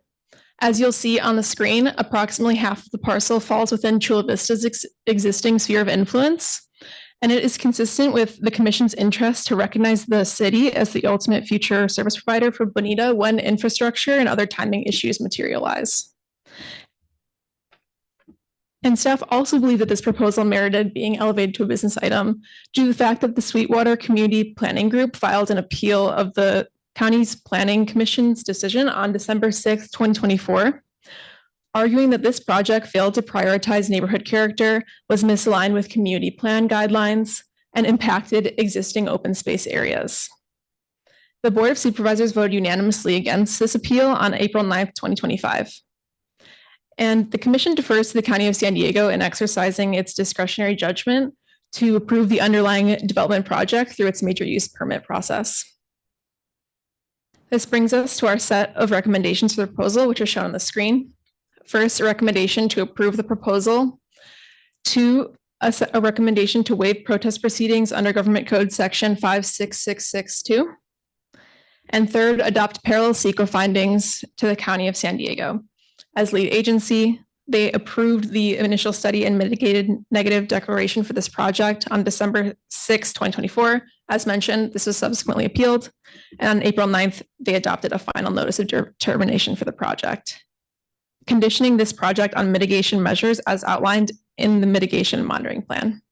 As you'll see on the screen, approximately half of the parcel falls within Chula Vista's existing sphere of influence. And it is consistent with the Commission's interest to recognize the city as the ultimate future service provider for Bonita when infrastructure and other timing issues materialize. And staff also believe that this proposal merited being elevated to a business item due to the fact that the Sweetwater Community Planning Group filed an appeal of the county's planning commission's decision on December 6th, 2024, arguing that this project failed to prioritize neighborhood character, was misaligned with community plan guidelines, and impacted existing open space areas. The Board of Supervisors voted unanimously against this appeal on April 9th, 2025. And the commission defers to the County of San Diego in exercising its discretionary judgment to approve the underlying development project through its major use permit process. This brings us to our set of recommendations for the proposal, which are shown on the screen. First, a recommendation to approve the proposal. Two, a recommendation to waive protest proceedings under Government Code Section 56662. And third, adopt parallel CEQA findings to the County of San Diego. As lead agency, they approved the initial study and mitigated negative declaration for this project on December 6, 2024. As mentioned, this was subsequently appealed. And on April 9th, they adopted a final notice of termination for the project, conditioning this project on mitigation measures as outlined in the mitigation monitoring plan.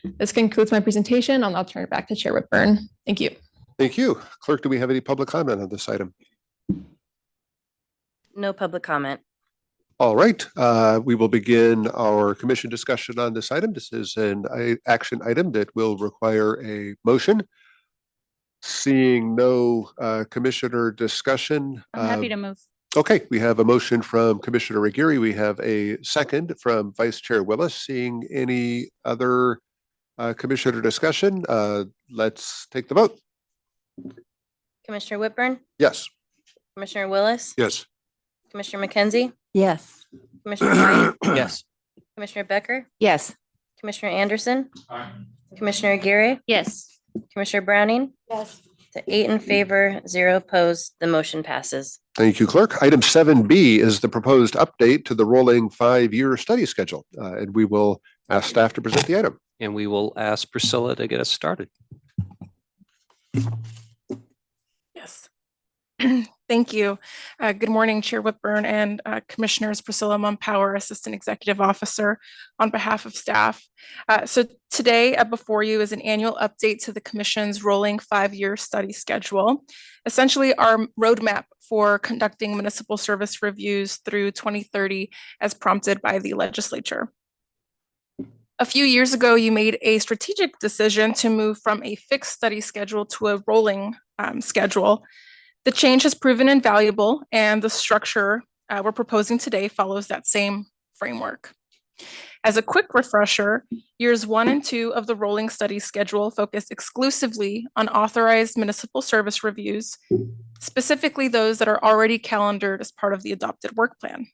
This concludes my presentation. I'll now turn it back to Chair Whitburn. Thank you. Thank you. Clerk, do we have any public comment on this item? No public comment. All right, we will begin our commission discussion on this item. This is an action item that will require a motion. Seeing no commissioner discussion. I'm happy to move. Okay, we have a motion from Commissioner Aguirre. We have a second from Vice Chair Willis. Seeing any other commissioner discussion, let's take the vote. Commissioner Whitburn, Yes. Commissioner Willis, Yes. Commissioner McKenzie, Yes. Commissioner White, Yes. Commissioner Becker, Yes. Commissioner Anderson, Commissioner Aguirre, Yes. Commissioner Browning. Yes. To 8 in favor, 0 opposed, the motion passes. Thank you, Clerk. Item 7B is the proposed update to the rolling 5-year study schedule. And we will ask staff to present the item. And we will ask Priscilla to get us started. Yes. Thank you. Good morning, Chair Whitburn and Commissioners. Priscilla Mumpower, Assistant Executive Officer on behalf of staff. So today before you is an annual update to the Commission's rolling 5-year study schedule, essentially our roadmap for conducting municipal service reviews through 2030 as prompted by the legislature. A few years ago, you made a strategic decision to move from a fixed study schedule to a rolling schedule. The change has proven invaluable, and the structure we're proposing today follows that same framework. As a quick refresher, years 1 and 2 of the rolling study schedule focus exclusively on authorized municipal service reviews, specifically those that are already calendared as part of the adopted work plan.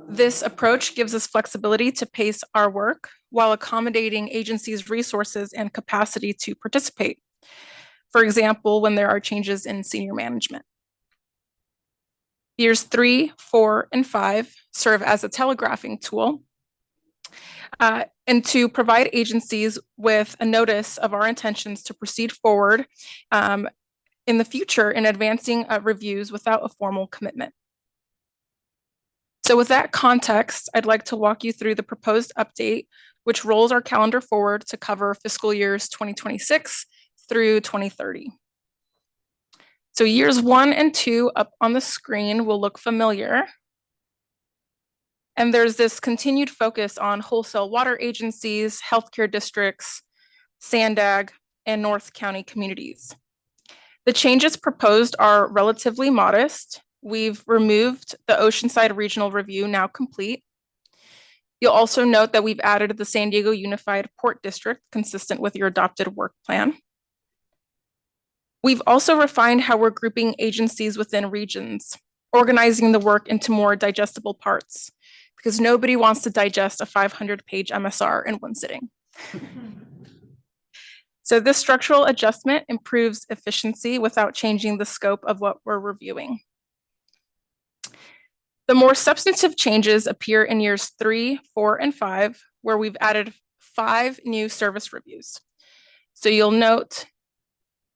This approach gives us flexibility to pace our work while accommodating agencies' resources and capacity to participate. For example, when there are changes in senior management. Years 3, 4, and 5 serve as a telegraphing tool and to provide agencies with a notice of our intentions to proceed forward in the future in advancing reviews without a formal commitment. So with that context, I'd like to walk you through the proposed update, which rolls our calendar forward to cover fiscal years 2026 through 2030. So years 1 and 2 up on the screen will look familiar. And there's this continued focus on wholesale water agencies, healthcare districts, Sandag, and North County communities. The changes proposed are relatively modest. We've removed the Oceanside Regional Review, now complete. You'll also note that we've added the San Diego Unified Port District, consistent with your adopted work plan. We've also refined how we're grouping agencies within regions, organizing the work into more digestible parts, because nobody wants to digest a 500-page MSR in one sitting. So this structural adjustment improves efficiency without changing the scope of what we're reviewing. The more substantive changes appear in years 3, 4, and 5, where we've added 5 new service reviews. So you'll note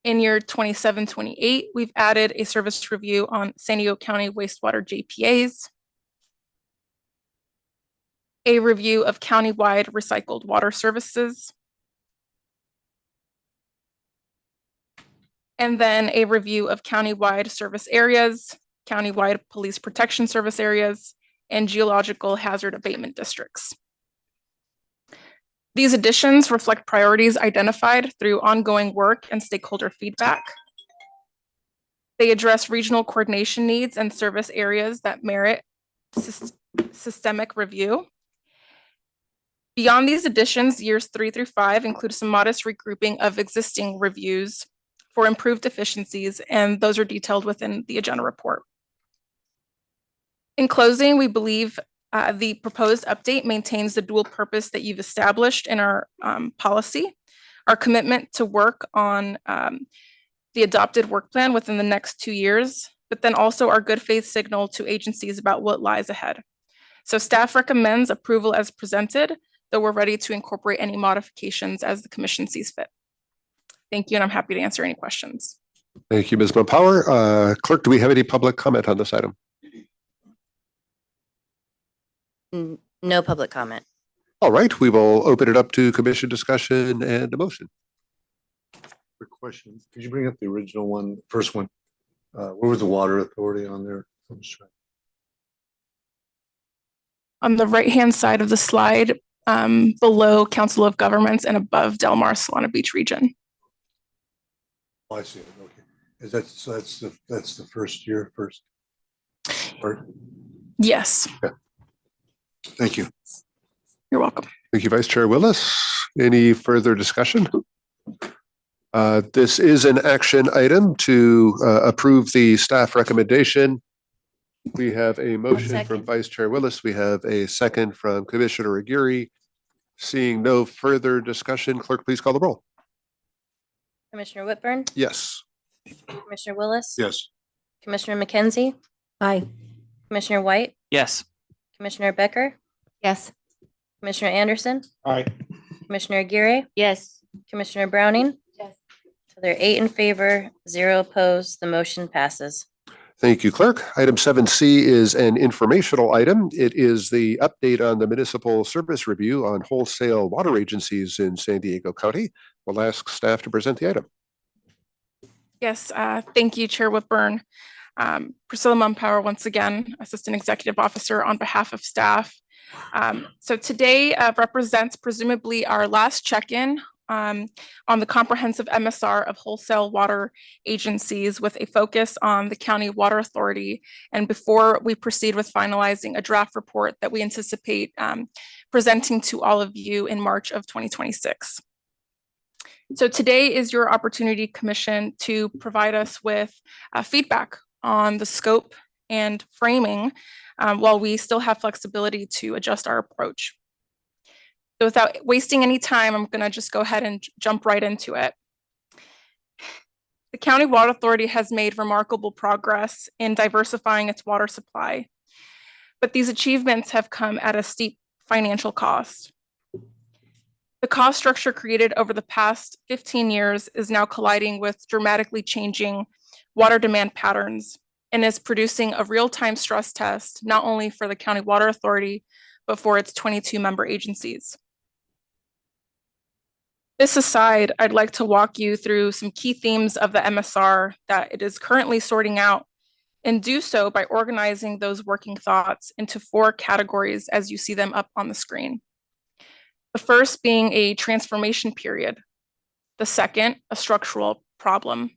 in year 27-28, we've added a service review on San Diego County wastewater JPAs. a review of countywide recycled water services, and then a review of countywide service areas, countywide police protection service areas, and geological hazard abatement districts. These additions reflect priorities identified through ongoing work and stakeholder feedback. They address regional coordination needs and service areas that merit systemic review. Beyond these additions, years 3 through 5 include some modest regrouping of existing reviews for improved efficiencies, and those are detailed within the agenda report. In closing, we believe the proposed update maintains the dual purpose that you've established in our policy, our commitment to work on the adopted work plan within the next 2 years, but then also our good faith signal to agencies about what lies ahead. So staff recommends approval as presented, though we're ready to incorporate any modifications as the commission sees fit. Thank you, and I'm happy to answer any questions. Thank you, Ms. Mumpower. Clerk, do we have any public comment on this item? No public comment. All right, we will open it up to commission discussion and a motion. Quick question. Could you bring up the original one, first one? Where was the water authority on there? On the right-hand side of the slide, below Council of Governments and above Del Mar Solana Beach region. Oh, I see it. Okay. Is that, so that's the first year, first part? Yes. Okay. Thank you. You're welcome. Thank you, Vice Chair Willis. Any further discussion? This is an action item to approve the staff recommendation. We have a motion from Vice Chair Willis. We have a second from Commissioner Aguirre. Seeing no further discussion, clerk, please call the roll. Commissioner Whitburn? Yes. Commissioner Willis? Yes. Commissioner McKenzie? Aye. Commissioner White? Yes. Commissioner Becker? Yes. Commissioner Anderson? Aye. Commissioner Aguirre? Yes. Commissioner Browning? Yes. So there are 8 in favor, 0 opposed. The motion passes. Thank you, clerk. Item 7C is an informational item. It is the update on the municipal service review on wholesale water agencies in San Diego County. We'll ask staff to present the item. Yes, thank you, Chair Whitburn. Priscilla Mumpower, once again, Assistant Executive Officer on behalf of staff. So today represents presumably our last check-in on the comprehensive MSR of wholesale water agencies with a focus on the County Water Authority. And before we proceed with finalizing a draft report that we anticipate presenting to all of you in March of 2026. So today is your opportunity, Commission, to provide us with feedback on the scope and framing while we still have flexibility to adjust our approach. So without wasting any time, I'm going to just go ahead and jump right into it. The County Water Authority has made remarkable progress in diversifying its water supply, but these achievements have come at a steep financial cost. The cost structure created over the past 15 years is now colliding with dramatically changing water demand patterns and is producing a real-time stress test, not only for the County Water Authority, but for its 22 member agencies. This aside, I'd like to walk you through some key themes of the MSR that it is currently sorting out, and do so by organizing those working thoughts into 4 categories as you see them up on the screen. The first being a transformation period. The second, a structural problem.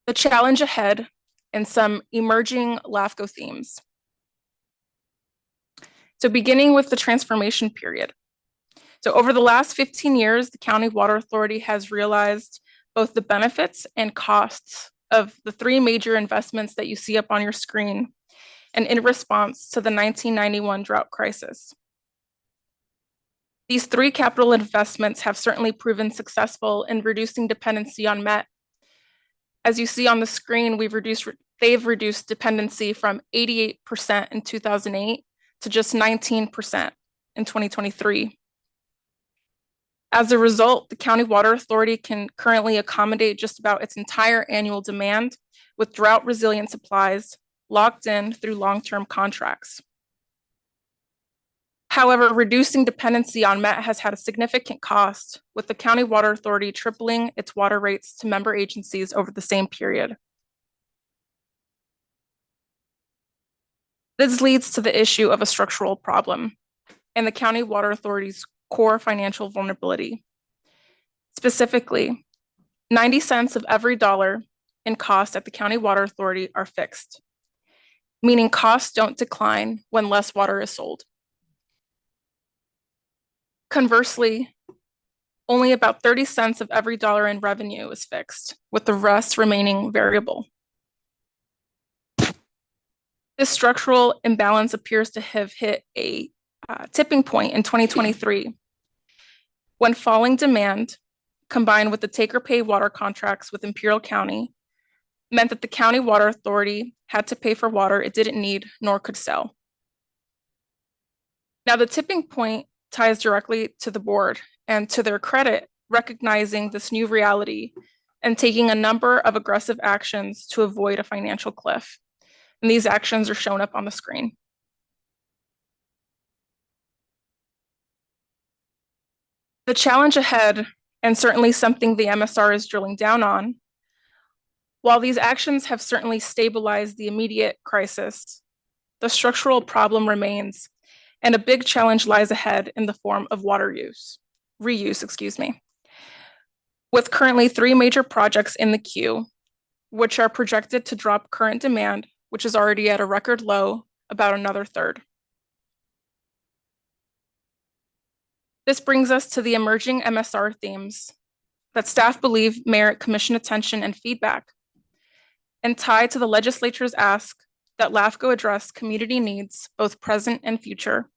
The challenge ahead, and some emerging LAFCO themes. So beginning with the transformation period. So over the last 15 years, the County Water Authority has realized both the benefits and costs of the 3 major investments that you see up on your screen, and in response to the 1991 drought crisis. These 3 capital investments have certainly proven successful in reducing dependency on MET. As you see on the screen, they've reduced dependency from 88% in 2008 to just 19% in 2023. As a result, the County Water Authority can currently accommodate just about its entire annual demand with drought resilient supplies locked in through long-term contracts. However, reducing dependency on MET has had a significant cost, with the County Water Authority tripling its water rates to member agencies over the same period. This leads to the issue of a structural problem and the County Water Authority's core financial vulnerability. Specifically, 90 cents of every dollar in cost at the County Water Authority are fixed, meaning costs don't decline when less water is sold. Conversely, only about 30 cents of every dollar in revenue is fixed, with the rest remaining variable. This structural imbalance appears to have hit a tipping point in 2023, when falling demand, combined with the take-or-pay water contracts with Imperial County, meant that the County Water Authority had to pay for water it didn't need nor could sell. Now, the tipping point ties directly to the board, and to their credit, recognizing this new reality and taking a number of aggressive actions to avoid a financial cliff. And these actions are shown up on the screen. The challenge ahead, and certainly something the MSR is drilling down on, while these actions have certainly stabilized the immediate crisis, the structural problem remains, and a big challenge lies ahead in the form of water reuse. With currently 3 major projects in the queue, which are projected to drop current demand, which is already at a record low, about another third. This brings us to the emerging MSR themes that staff believe merit commission attention and feedback, and tie to the legislature's ask that LAFCO address community needs, both present and future,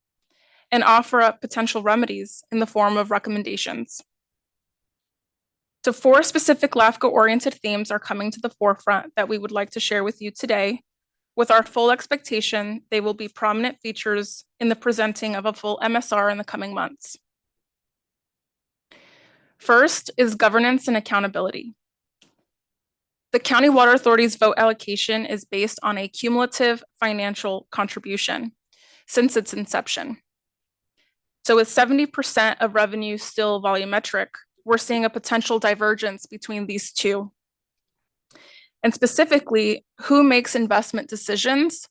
and offer up potential remedies in the form of recommendations. So 4 specific LAFCO-oriented themes are coming to the forefront that we would like to share with you today, with our full expectation they will be prominent features in the presenting of a full MSR in the coming months. First is governance and accountability. The County Water Authority's vote allocation is based on a cumulative financial contribution since its inception. So with 70% of revenue still volumetric, we're seeing a potential divergence between these two. And specifically, who makes investment decisions,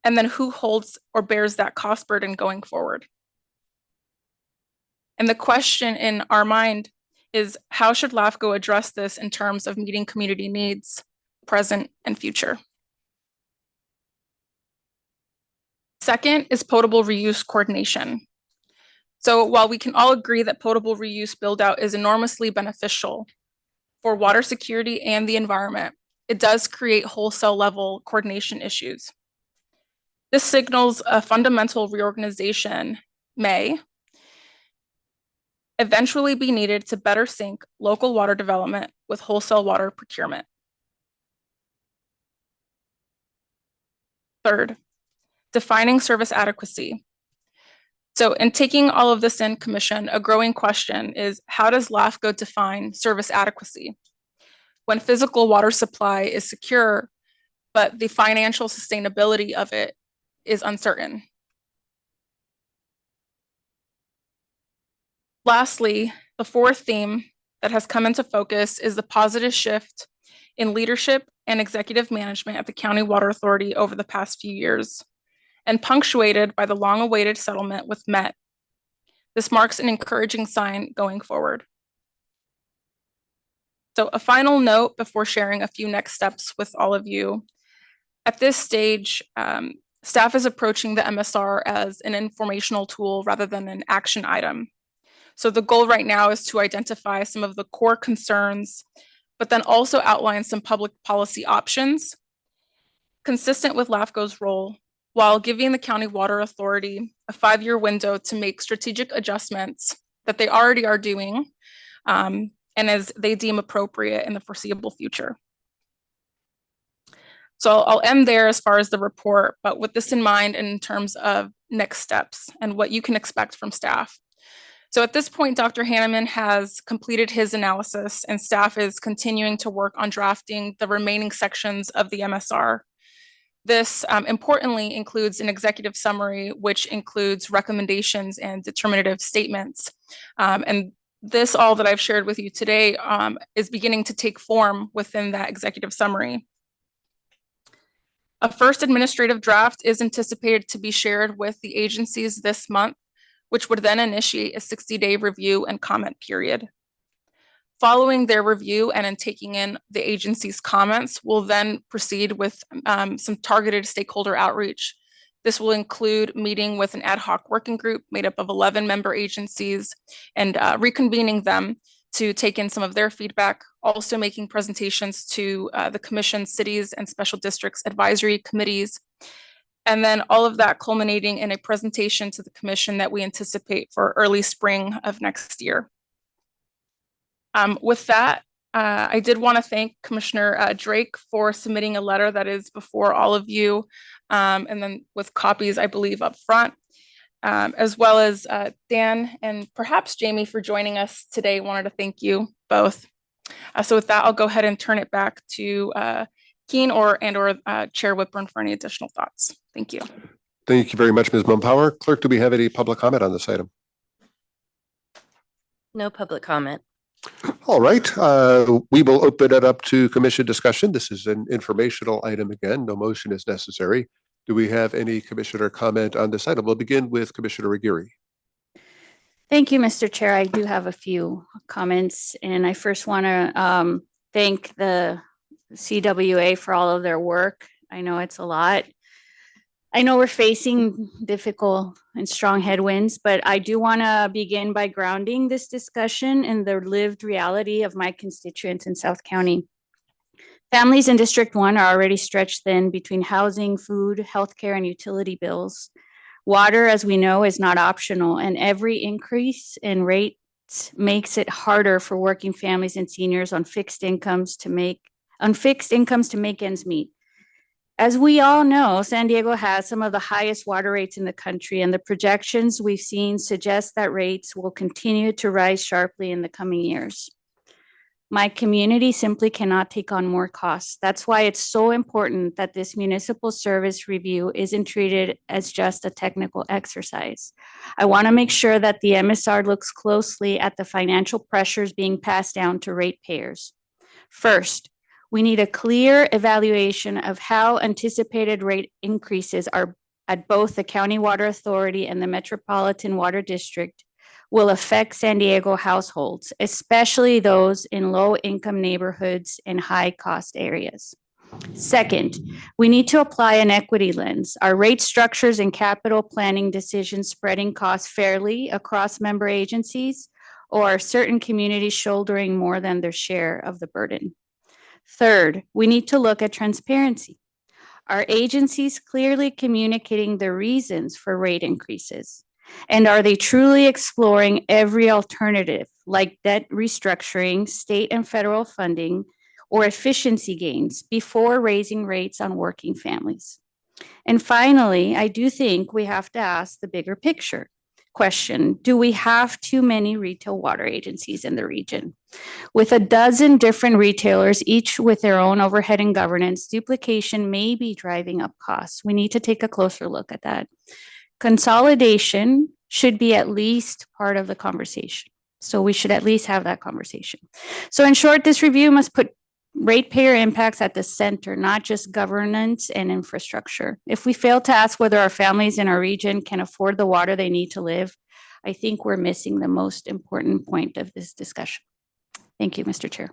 and then who holds or bears that cost burden going forward. And the question in our mind is, how should LAFCO address this in terms of meeting community needs, present and future? Second is potable reuse coordination. So while we can all agree that potable reuse build-out is enormously beneficial for water security and the environment, it does create wholesale level coordination issues. This signals a fundamental reorganization may eventually be needed to better sync local water development with wholesale water procurement. Third, defining service adequacy. So in taking all of this in, Commission, a growing question is, how does LAFCO define service adequacy when physical water supply is secure, but the financial sustainability of it is uncertain? Lastly, the 4th theme that has come into focus is the positive shift in leadership and executive management at the County Water Authority over the past few years, and punctuated by the long-awaited settlement with MET. This marks an encouraging sign going forward. So a final note before sharing a few next steps with all of you. At this stage, staff is approaching the MSR as an informational tool rather than an action item. So the goal right now is to identify some of the core concerns, but then also outline some public policy options consistent with LAFCO's role, while giving the County Water Authority a 5-year window to make strategic adjustments that they already are doing, and as they deem appropriate in the foreseeable future. So I'll end there as far as the report, but with this in mind in terms of next steps and what you can expect from staff. So at this point, Dr. Hanneman has completed his analysis, and staff is continuing to work on drafting the remaining sections of the MSR. This importantly includes an executive summary, which includes recommendations and determinative statements. And this, all that I've shared with you today, is beginning to take form within that executive summary. A first administrative draft is anticipated to be shared with the agencies this month, which would then initiate a 60-day review and comment period. Following their review and in taking in the agency's comments, we'll then proceed with some targeted stakeholder outreach. This will include meeting with an ad hoc working group made up of 11 member agencies and reconvening them to take in some of their feedback, also making presentations to the commission, cities, and special districts advisory committees, and then all of that culminating in a presentation to the commission that we anticipate for early spring of next year. With that, I did want to thank Commissioner Drake for submitting a letter that is before all of you, and then with copies, I believe, up front, as well as Dan and perhaps Jamie for joining us today. Wanted to thank you both. So with that, I'll go ahead and turn it back to Keen or Chair Whitburn for any additional thoughts. Thank you. Thank you very much, Ms. Mumpower. Clerk, do we have any public comment on this item? No public comment. All right, we will open it up to commission discussion. This is an informational item again. No motion is necessary. Do we have any commissioner comment on this item? We'll begin with Commissioner Aguirre. Thank you, Mr. Chair. I do have a few comments, and I first want to thank the CWA for all of their work. I know it's a lot. I know we're facing difficult and strong headwinds, but I do want to begin by grounding this discussion in the lived reality of my constituents in South County. Families in District 1 are already stretched thin between housing, food, healthcare, and utility bills. Water, as we know, is not optional, and every increase in rates makes it harder for working families and seniors on fixed incomes to make ends meet. As we all know, San Diego has some of the highest water rates in the country, and the projections we've seen suggest that rates will continue to rise sharply in the coming years. My community simply cannot take on more costs. That's why it's so important that this municipal service review isn't treated as just a technical exercise. I want to make sure that the MSR looks closely at the financial pressures being passed down to ratepayers. First, we need a clear evaluation of how anticipated rate increases are at both the County Water Authority and the Metropolitan Water District will affect San Diego households, especially those in low-income neighborhoods and high-cost areas. Second, we need to apply an equity lens. Are rate structures and capital planning decisions spreading costs fairly across member agencies, or are certain communities shouldering more than their share of the burden? Third, we need to look at transparency. Are agencies clearly communicating the reasons for rate increases? And are they truly exploring every alternative, like debt restructuring, state and federal funding, or efficiency gains before raising rates on working families? And finally, I do think we have to ask the bigger picture question. Do we have too many retail water agencies in the region? With a dozen different retailers, each with their own overhead and governance, duplication may be driving up costs. We need to take a closer look at that. Consolidation should be at least part of the conversation. So we should at least have that conversation. So in short, this review must put ratepayer impacts at the center, not just governance and infrastructure. If we fail to ask whether our families in our region can afford the water they need to live, I think we're missing the most important point of this discussion. Thank you, Mr. Chair.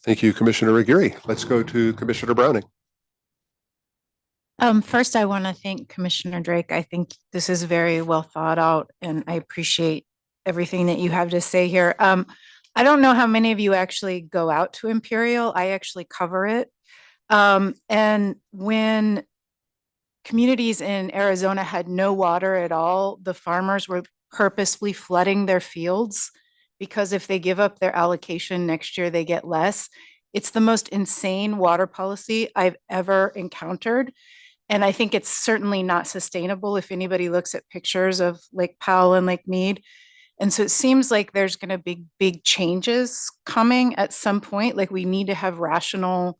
Thank you, Commissioner Aguirre. Let's go to Commissioner Browning. First, I want to thank Commissioner Drake. I think this is very well thought out, and I appreciate everything that you have to say here. I don't know how many of you actually go out to Imperial. I actually cover it. And when communities in Arizona had no water at all, the farmers were purposefully flooding their fields because if they give up their allocation next year, they get less. It's the most insane water policy I've ever encountered. And I think it's certainly not sustainable if anybody looks at pictures of Lake Powell and Lake Mead. And so it seems like there's going to be big changes coming at some point. Like we need to have rational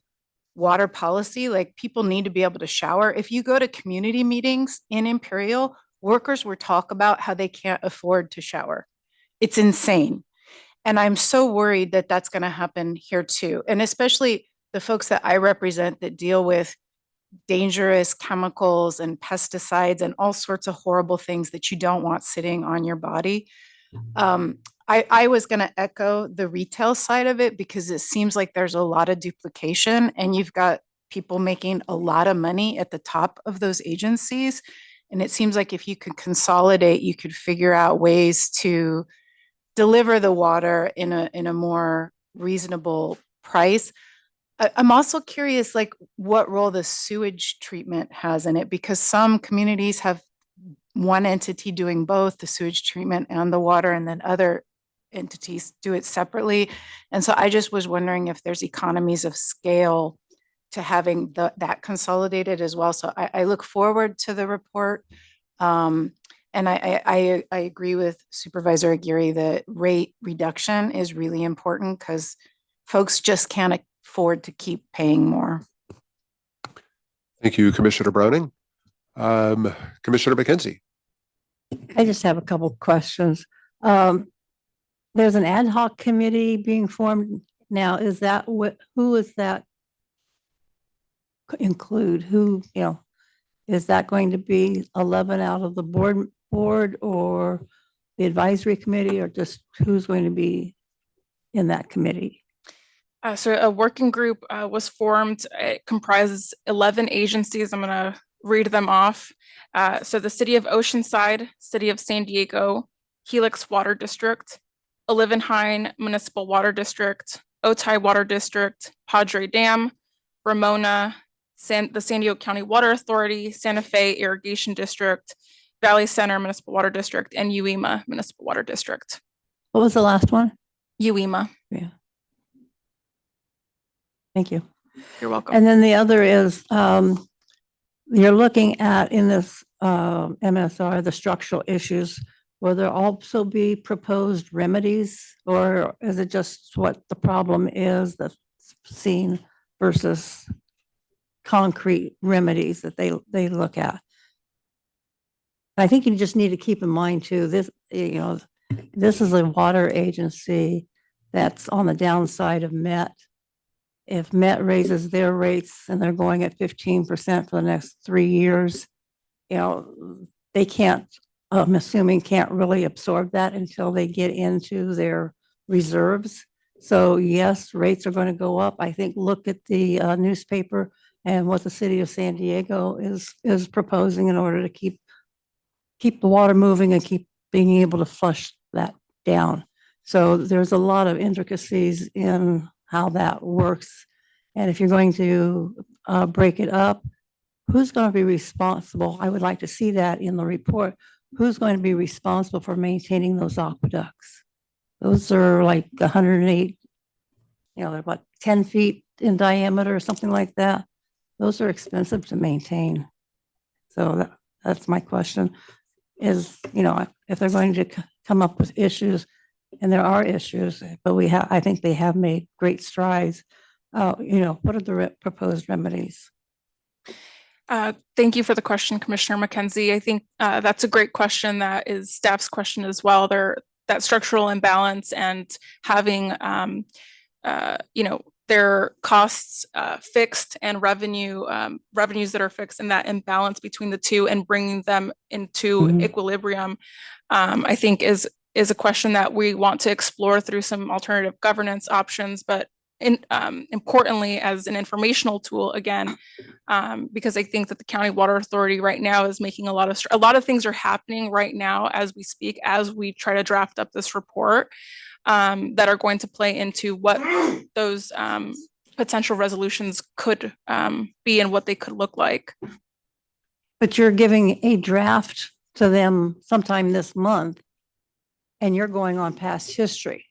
water policy. Like people need to be able to shower. If you go to community meetings in Imperial, workers will talk about how they can't afford to shower. It's insane. And I'm so worried that that's going to happen here too. And especially the folks that I represent that deal with dangerous chemicals and pesticides and all sorts of horrible things that you don't want sitting on your body. I was going to echo the retail side of it because it seems like there's a lot of duplication and you've got people making a lot of money at the top of those agencies. And it seems like if you could consolidate, you could figure out ways to deliver the water in a more reasonable price. I'm also curious, like what role the sewage treatment has in it, because some communities have one entity doing both the sewage treatment and the water, and then other entities do it separately. And so I just was wondering if there's economies of scale to having that consolidated as well. So I look forward to the report. And I agree with Supervisor Aguirre that rate reduction is really important because folks just can't afford to keep paying more. Thank you, Commissioner Browning. Commissioner McKenzie. I just have a couple of questions. There's an ad hoc committee being formed now. Is that who is that include? Who, is that going to be 11 out of the board or the advisory committee, or just who's going to be in that committee? So a working group was formed. It comprises 11 agencies. I'm going to read them off. So the City of Oceanside, City of San Diego, Helix Water District, Olivenhain Municipal Water District, Otay Water District, Padre Dam, Ramona, the San Diego County Water Authority, Santa Fe Irrigation District, Valley Center Municipal Water District, and UEMA Municipal Water District. What was the last one? UEMA. Yeah. Thank you. You're welcome. And then the other is, you're looking at in this MSR, the structural issues. Will there also be proposed remedies, or is it just what the problem is that's seen versus concrete remedies that they look at? I think you just need to keep in mind too, this is a water agency that's on the downside of Met. If Met raises their rates and they're going at 15% for the next 3 years, they can't, I'm assuming, can't really absorb that until they get into their reserves. So yes, rates are going to go up. I think look at the newspaper and what the city of San Diego is proposing in order to keep the water moving and keep being able to flush that down. So there's a lot of intricacies in how that works. And if you're going to break it up, who's going to be responsible? I would like to see that in the report. Who's going to be responsible for maintaining those aqueducts? Those are like 108, they're about 10 feet in diameter or something like that. Those are expensive to maintain. So that's my question is, if they're going to come up with issues, and there are issues, but I think they have made great strides. What are the proposed remedies? Thank you for the question, Commissioner McKenzie. I think that's a great question. That is staff's question as well. That structural imbalance and having, their costs fixed and revenues that are fixed, and that imbalance between the two and bringing them into equilibrium, I think is a question that we want to explore through some alternative governance options, but importantly as an informational tool again, because I think that the County Water Authority right now is making a lot of things are happening right now as we speak, as we try to draft up this report, that are going to play into what those potential resolutions could be and what they could look like. But you're giving a draft to them sometime this month, and you're going on past history.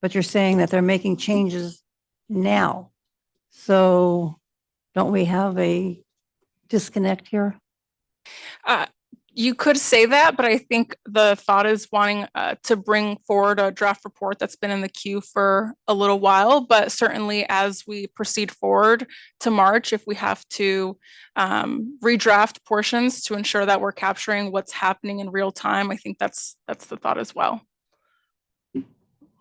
But you're saying that they're making changes now. So don't we have a disconnect here? You could say that, but I think the thought is wanting to bring forward a draft report that's been in the queue for a little while. But certainly as we proceed forward to March, if we have to redraft portions to ensure that we're capturing what's happening in real time, I think that's the thought as well.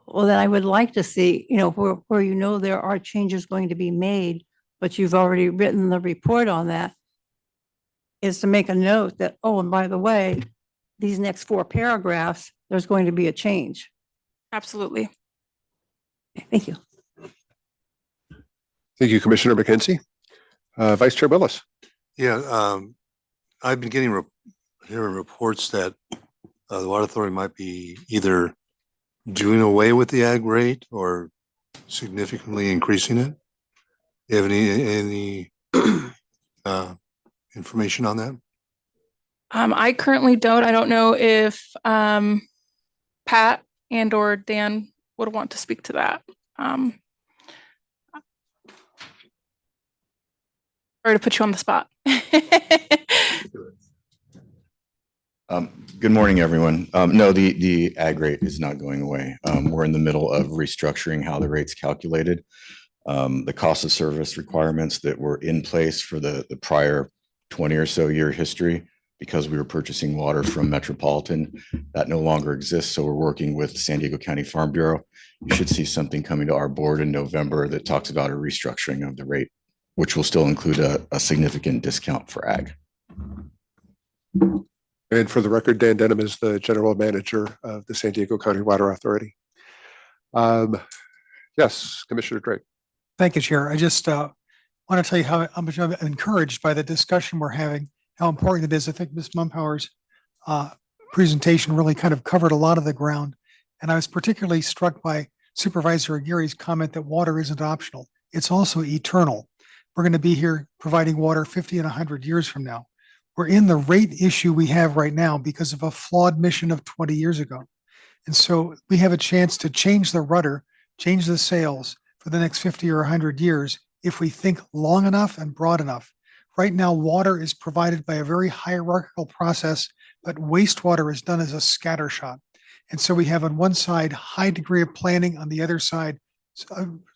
Well, then I would like to see, where there are changes going to be made, but you've already written the report on that, is to make a note that, oh, and by the way, these next 4 paragraphs, there's going to be a change. Absolutely. Thank you. Thank you, Commissioner McKenzie. Vice Chair Willis. Yeah, I've been getting hearing reports that the Water Authority might be either doing away with the ag rate or significantly increasing it. Do you have any information on that? I currently don't. I don't know if Pat and or Dan would want to speak to that. Or to put you on the spot. Good morning, everyone. No, the ag rate is not going away. We're in the middle of restructuring how the rate's calculated. The cost of service requirements that were in place for the prior 20 or so year history, because we were purchasing water from Metropolitan, that no longer exists. So we're working with San Diego County Farm Bureau. You should see something coming to our board in November that talks about a restructuring of the rate, which will still include a significant discount for ag. And for the record, Dan Denham is the General Manager of the San Diego County Water Authority. Yes, Commissioner Drake. Thank you, Chair. I just want to tell you how much I'm encouraged by the discussion we're having, how important it is. I think Ms. Mumpower's presentation really kind of covered a lot of the ground. And I was particularly struck by Supervisor Aguirre's comment that water isn't optional. It's also eternal. We're going to be here providing water 50 and 100 years from now. We're in the rate issue we have right now because of a flawed mission of 20 years ago. And so we have a chance to change the rudder, change the sails for the next 50 or 100 years if we think long enough and broad enough. Right now, water is provided by a very hierarchical process, but wastewater is done as a scatter shot. And so we have on one side, high degree of planning, on the other side,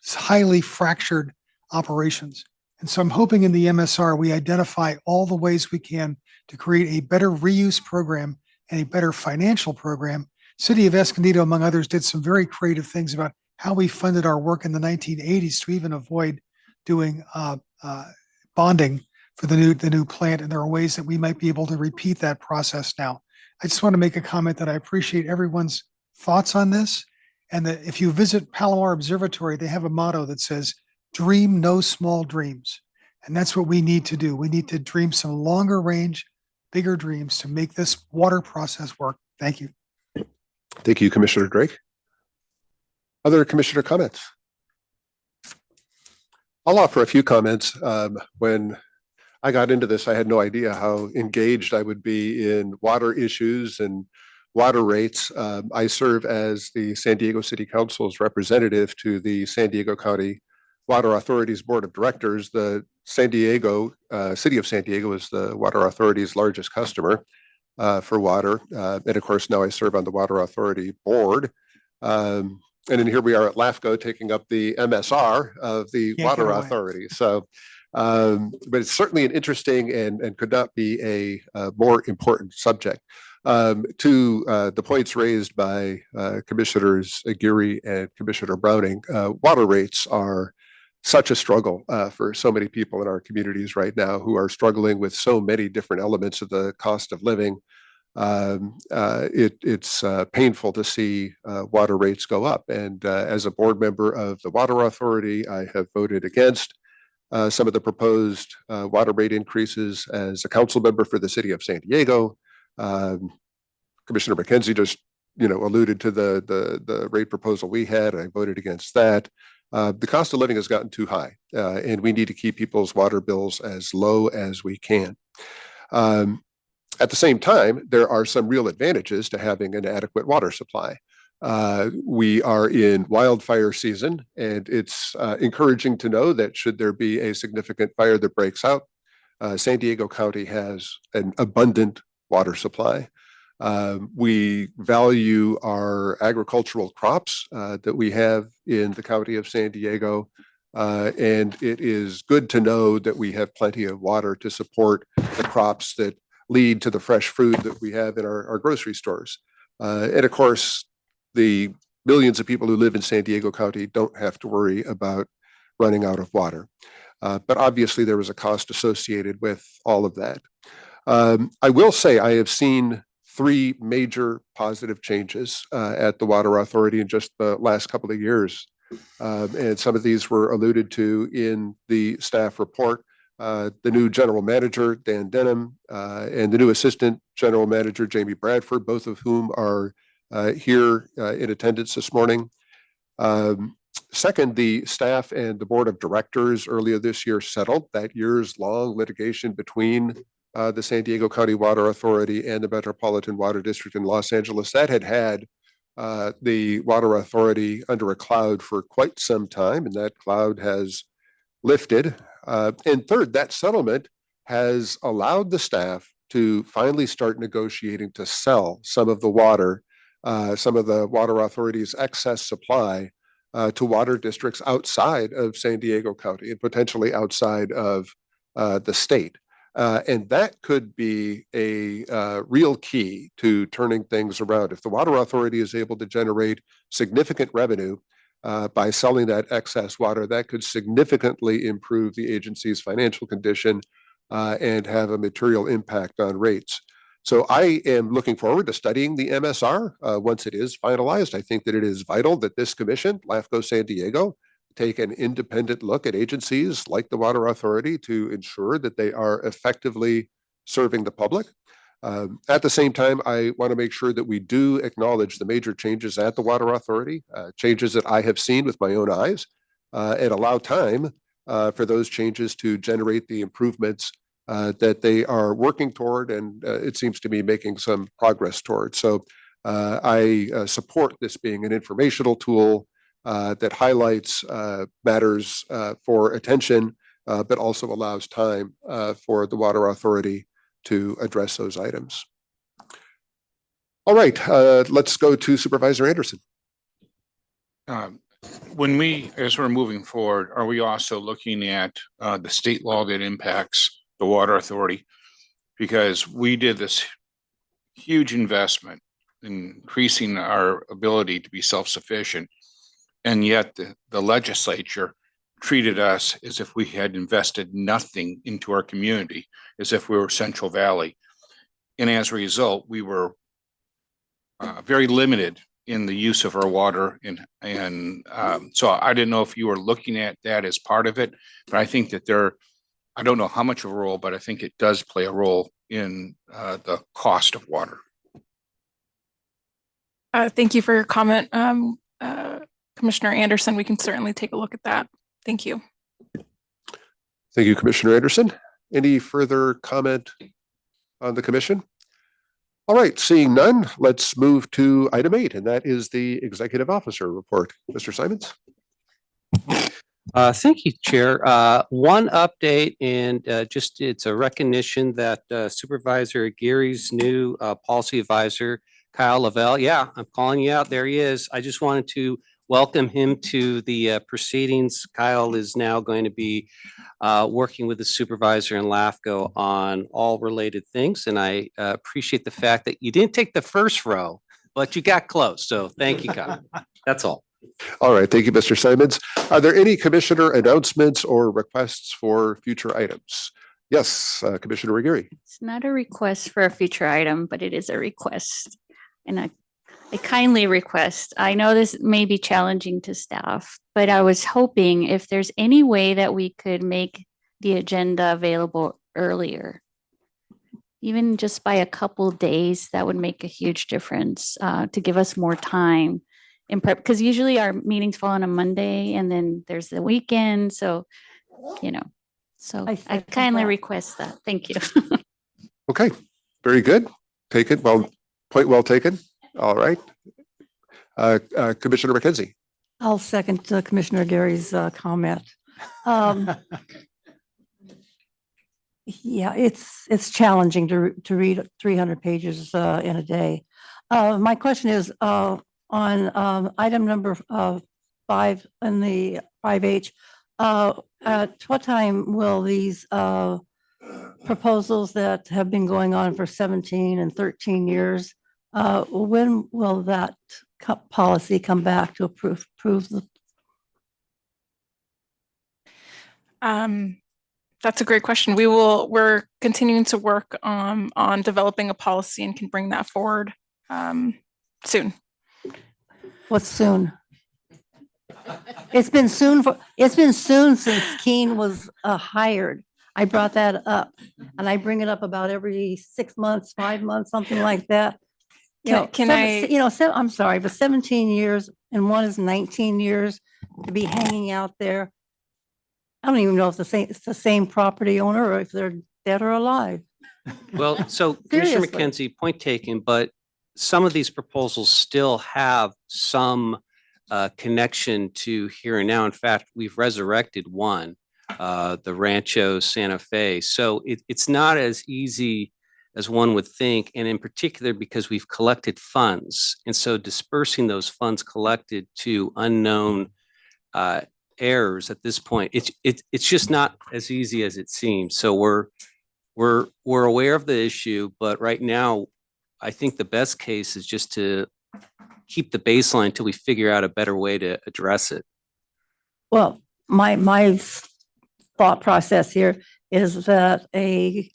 highly fractured operations. And so I'm hoping in the MSR, we identify all the ways we can to create a better reuse program and a better financial program. City of Escondido, among others, did some very creative things about how we funded our work in the 1980s to even avoid doing bonding for the new plant. And there are ways that we might be able to repeat that process now. I just want to make a comment that I appreciate everyone's thoughts on this. And that if you visit Palomar Observatory, they have a motto that says, dream no small dreams. And that's what we need to do. We need to dream some longer range, bigger dreams to make this water process work. Thank you. Thank you, Commissioner Drake. Other commissioner comments? I'll offer a few comments. When I got into this, I had no idea how engaged I would be in water issues and water rates. I serve as the San Diego City Council's representative to the San Diego County Water Authority's Board of Directors. The City of San Diego is the Water Authority's largest customer for water. And of course, now I serve on the Water Authority Board. And then here we are at LAFCO taking up the MSR of the Water Authority. So, but it's certainly an interesting and could not be a more important subject. To the points raised by Commissioners Aguirre and Commissioner Browning, water rates are such a struggle for so many people in our communities right now who are struggling with so many different elements of the cost of living. It's painful to see water rates go up. And as a board member of the Water Authority, I have voted against some of the proposed water rate increases. As a council member for the city of San Diego, Commissioner McKenzie just alluded to the rate proposal we had. I voted against that. The cost of living has gotten too high, and we need to keep people's water bills as low as we can. At the same time, there are some real advantages to having an adequate water supply. We are in wildfire season, and it's encouraging to know that should there be a significant fire that breaks out, San Diego County has an abundant water supply. We value our agricultural crops that we have in the county of San Diego. And it is good to know that we have plenty of water to support the crops that lead to the fresh food that we have in our grocery stores. And of course, the millions of people who live in San Diego County don't have to worry about running out of water. But obviously, there was a cost associated with all of that. I will say I have seen 3 major positive changes at the Water Authority in just the last couple of years. And some of these were alluded to in the staff report. The new general manager, Dan Denham, and the new assistant general manager, Jamie Bradford, both of whom are here in attendance this morning. Second, the staff and the board of directors earlier this year settled that years-long litigation between the San Diego County Water Authority and the Metropolitan Water District in Los Angeles. That had the Water Authority under a cloud for quite some time, and that cloud has lifted. And third, that settlement has allowed the staff to finally start negotiating to sell some of the water, some of the Water Authority's excess supply to water districts outside of San Diego County and potentially outside of the state. And that could be a real key to turning things around. If the Water Authority is able to generate significant revenue by selling that excess water, that could significantly improve the agency's financial condition and have a material impact on rates. So I am looking forward to studying the MSR once it is finalized. I think that it is vital that this commission, LAFCO San Diego, take an independent look at agencies like the Water Authority to ensure that they are effectively serving the public. At the same time, I want to make sure that we do acknowledge the major changes at the Water Authority, changes that I have seen with my own eyes, and allow time for those changes to generate the improvements that they are working toward, and it seems to be making some progress toward. So I support this being an informational tool that highlights matters for attention, but also allows time for the Water Authority to address those items. All right, let's go to Supervisor Anderson. As we're moving forward, are we also looking at the state law that impacts the Water Authority? Because we did this huge investment in increasing our ability to be self-sufficient, and yet the legislature treated us as if we had invested nothing into our community, as if we were Central Valley. And as a result, we were very limited in the use of our water. And so I didn't know if you were looking at that as part of it, but I think that I don't know how much of a role, but I think it does play a role in the cost of water. Thank you for your comment, Commissioner Anderson. We can certainly take a look at that. Thank you. Thank you, Commissioner Anderson. Any further comment on the commission? All right, seeing none, let's move to item 8, and that is the executive officer report. Mr. Simons. Thank you, Chair. One update, and it's a recognition that Supervisor Gary's new policy advisor, Kyle Lavelle. Yeah, I'm calling you out. There he is. I just wanted to welcome him to the proceedings. Kyle is now going to be working with the supervisor in LAFCO on all related things. And I appreciate the fact that you didn't take the first row, but you got close. So thank you, Kyle. That's all. All right. Thank you, Mr. Simons. Are there any commissioner announcements or requests for future items? Yes, Commissioner Aguirre. It's not a request for a future item, but it is a request. And I kindly request, I know this may be challenging to staff, but I was hoping if there's any way that we could make the agenda available earlier, even just by a couple days, that would make a huge difference to give us more time in prep, because usually our meetings fall on a Monday and then there's the weekend. So, so I kindly request that. Thank you. Okay, very good. Taken. Well, point well taken. All right. Commissioner McKenzie. I'll second Commissioner Gary's comment. Yeah, it's challenging to read 300 pages in a day. My question is on item number 5 in the 5H. At what time will these proposals that have been going on for 17 and 13 years, when will that policy come back to approve the? That's a great question. We're continuing to work on developing a policy and can bring that forward soon. What's soon? It's been soon since Keen was hired. I brought that up and I bring it up about every 6 months, 5 months, something like that. I'm sorry, but 17 years and one is 19 years to be hanging out there. I don't even know if it's the same property owner or if they're dead or alive. Well, so Commissioner Seriously. McKenzie, point taken, but some of these proposals still have some connection to here and now. In fact, we've resurrected one, the Rancho Santa Fe. So it's not as easy as one would think, and in particular because we've collected funds. And so dispersing those funds collected to unknown heirs at this point, it's just not as easy as it seems. So we're aware of the issue, but right now, I think the best case is just to keep the baseline until we figure out a better way to address it. Well, my thought process here is that a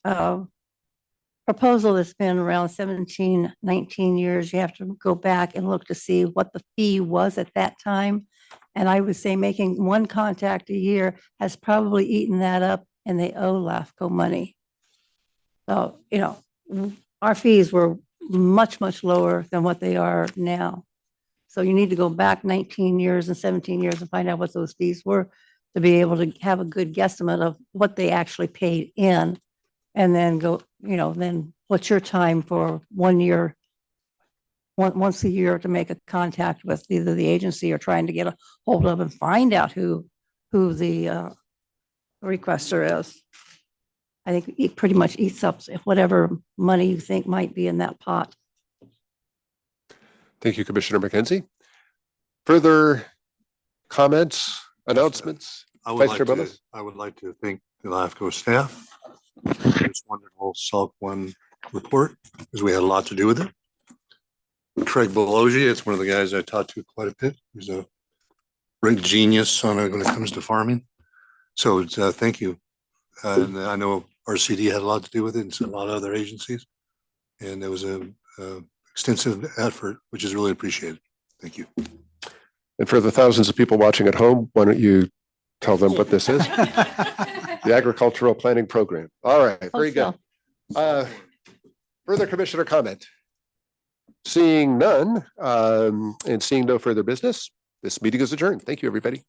proposal that's been around 17, 19 years, you have to go back and look to see what the fee was at that time. And I would say making one contact a year has probably eaten that up and they owe LAFCO money. So, our fees were much, much lower than what they are now. So you need to go back 19 years and 17 years and find out what those fees were to be able to have a good guesstimate of what they actually paid in. And then go, then what's your time for 1 year, once a year to make a contact with either the agency or trying to get a hold of and find out who the requester is. I think it pretty much eats up whatever money you think might be in that pot. Thank you, Commissioner McKenzie. Further comments, announcements? I Vice Chair Bonas? would like to thank the LAFCO staff for this wonderful SALC 1 report, because we had a lot to do with it. Craig Belogi, it's one of the guys I talked to quite a bit. He's a great genius when it comes to farming. So thank you. And I know RCD had a lot to do with it, and so a lot of other agencies. And it was a extensive effort, which is really appreciated. Thank you. And for the thousands of people watching at home, why don't you tell them what this is? The Agricultural Planning Program. All right, very good. Further commissioner comment? Seeing none and seeing no further business, this meeting is adjourned. Thank you, everybody.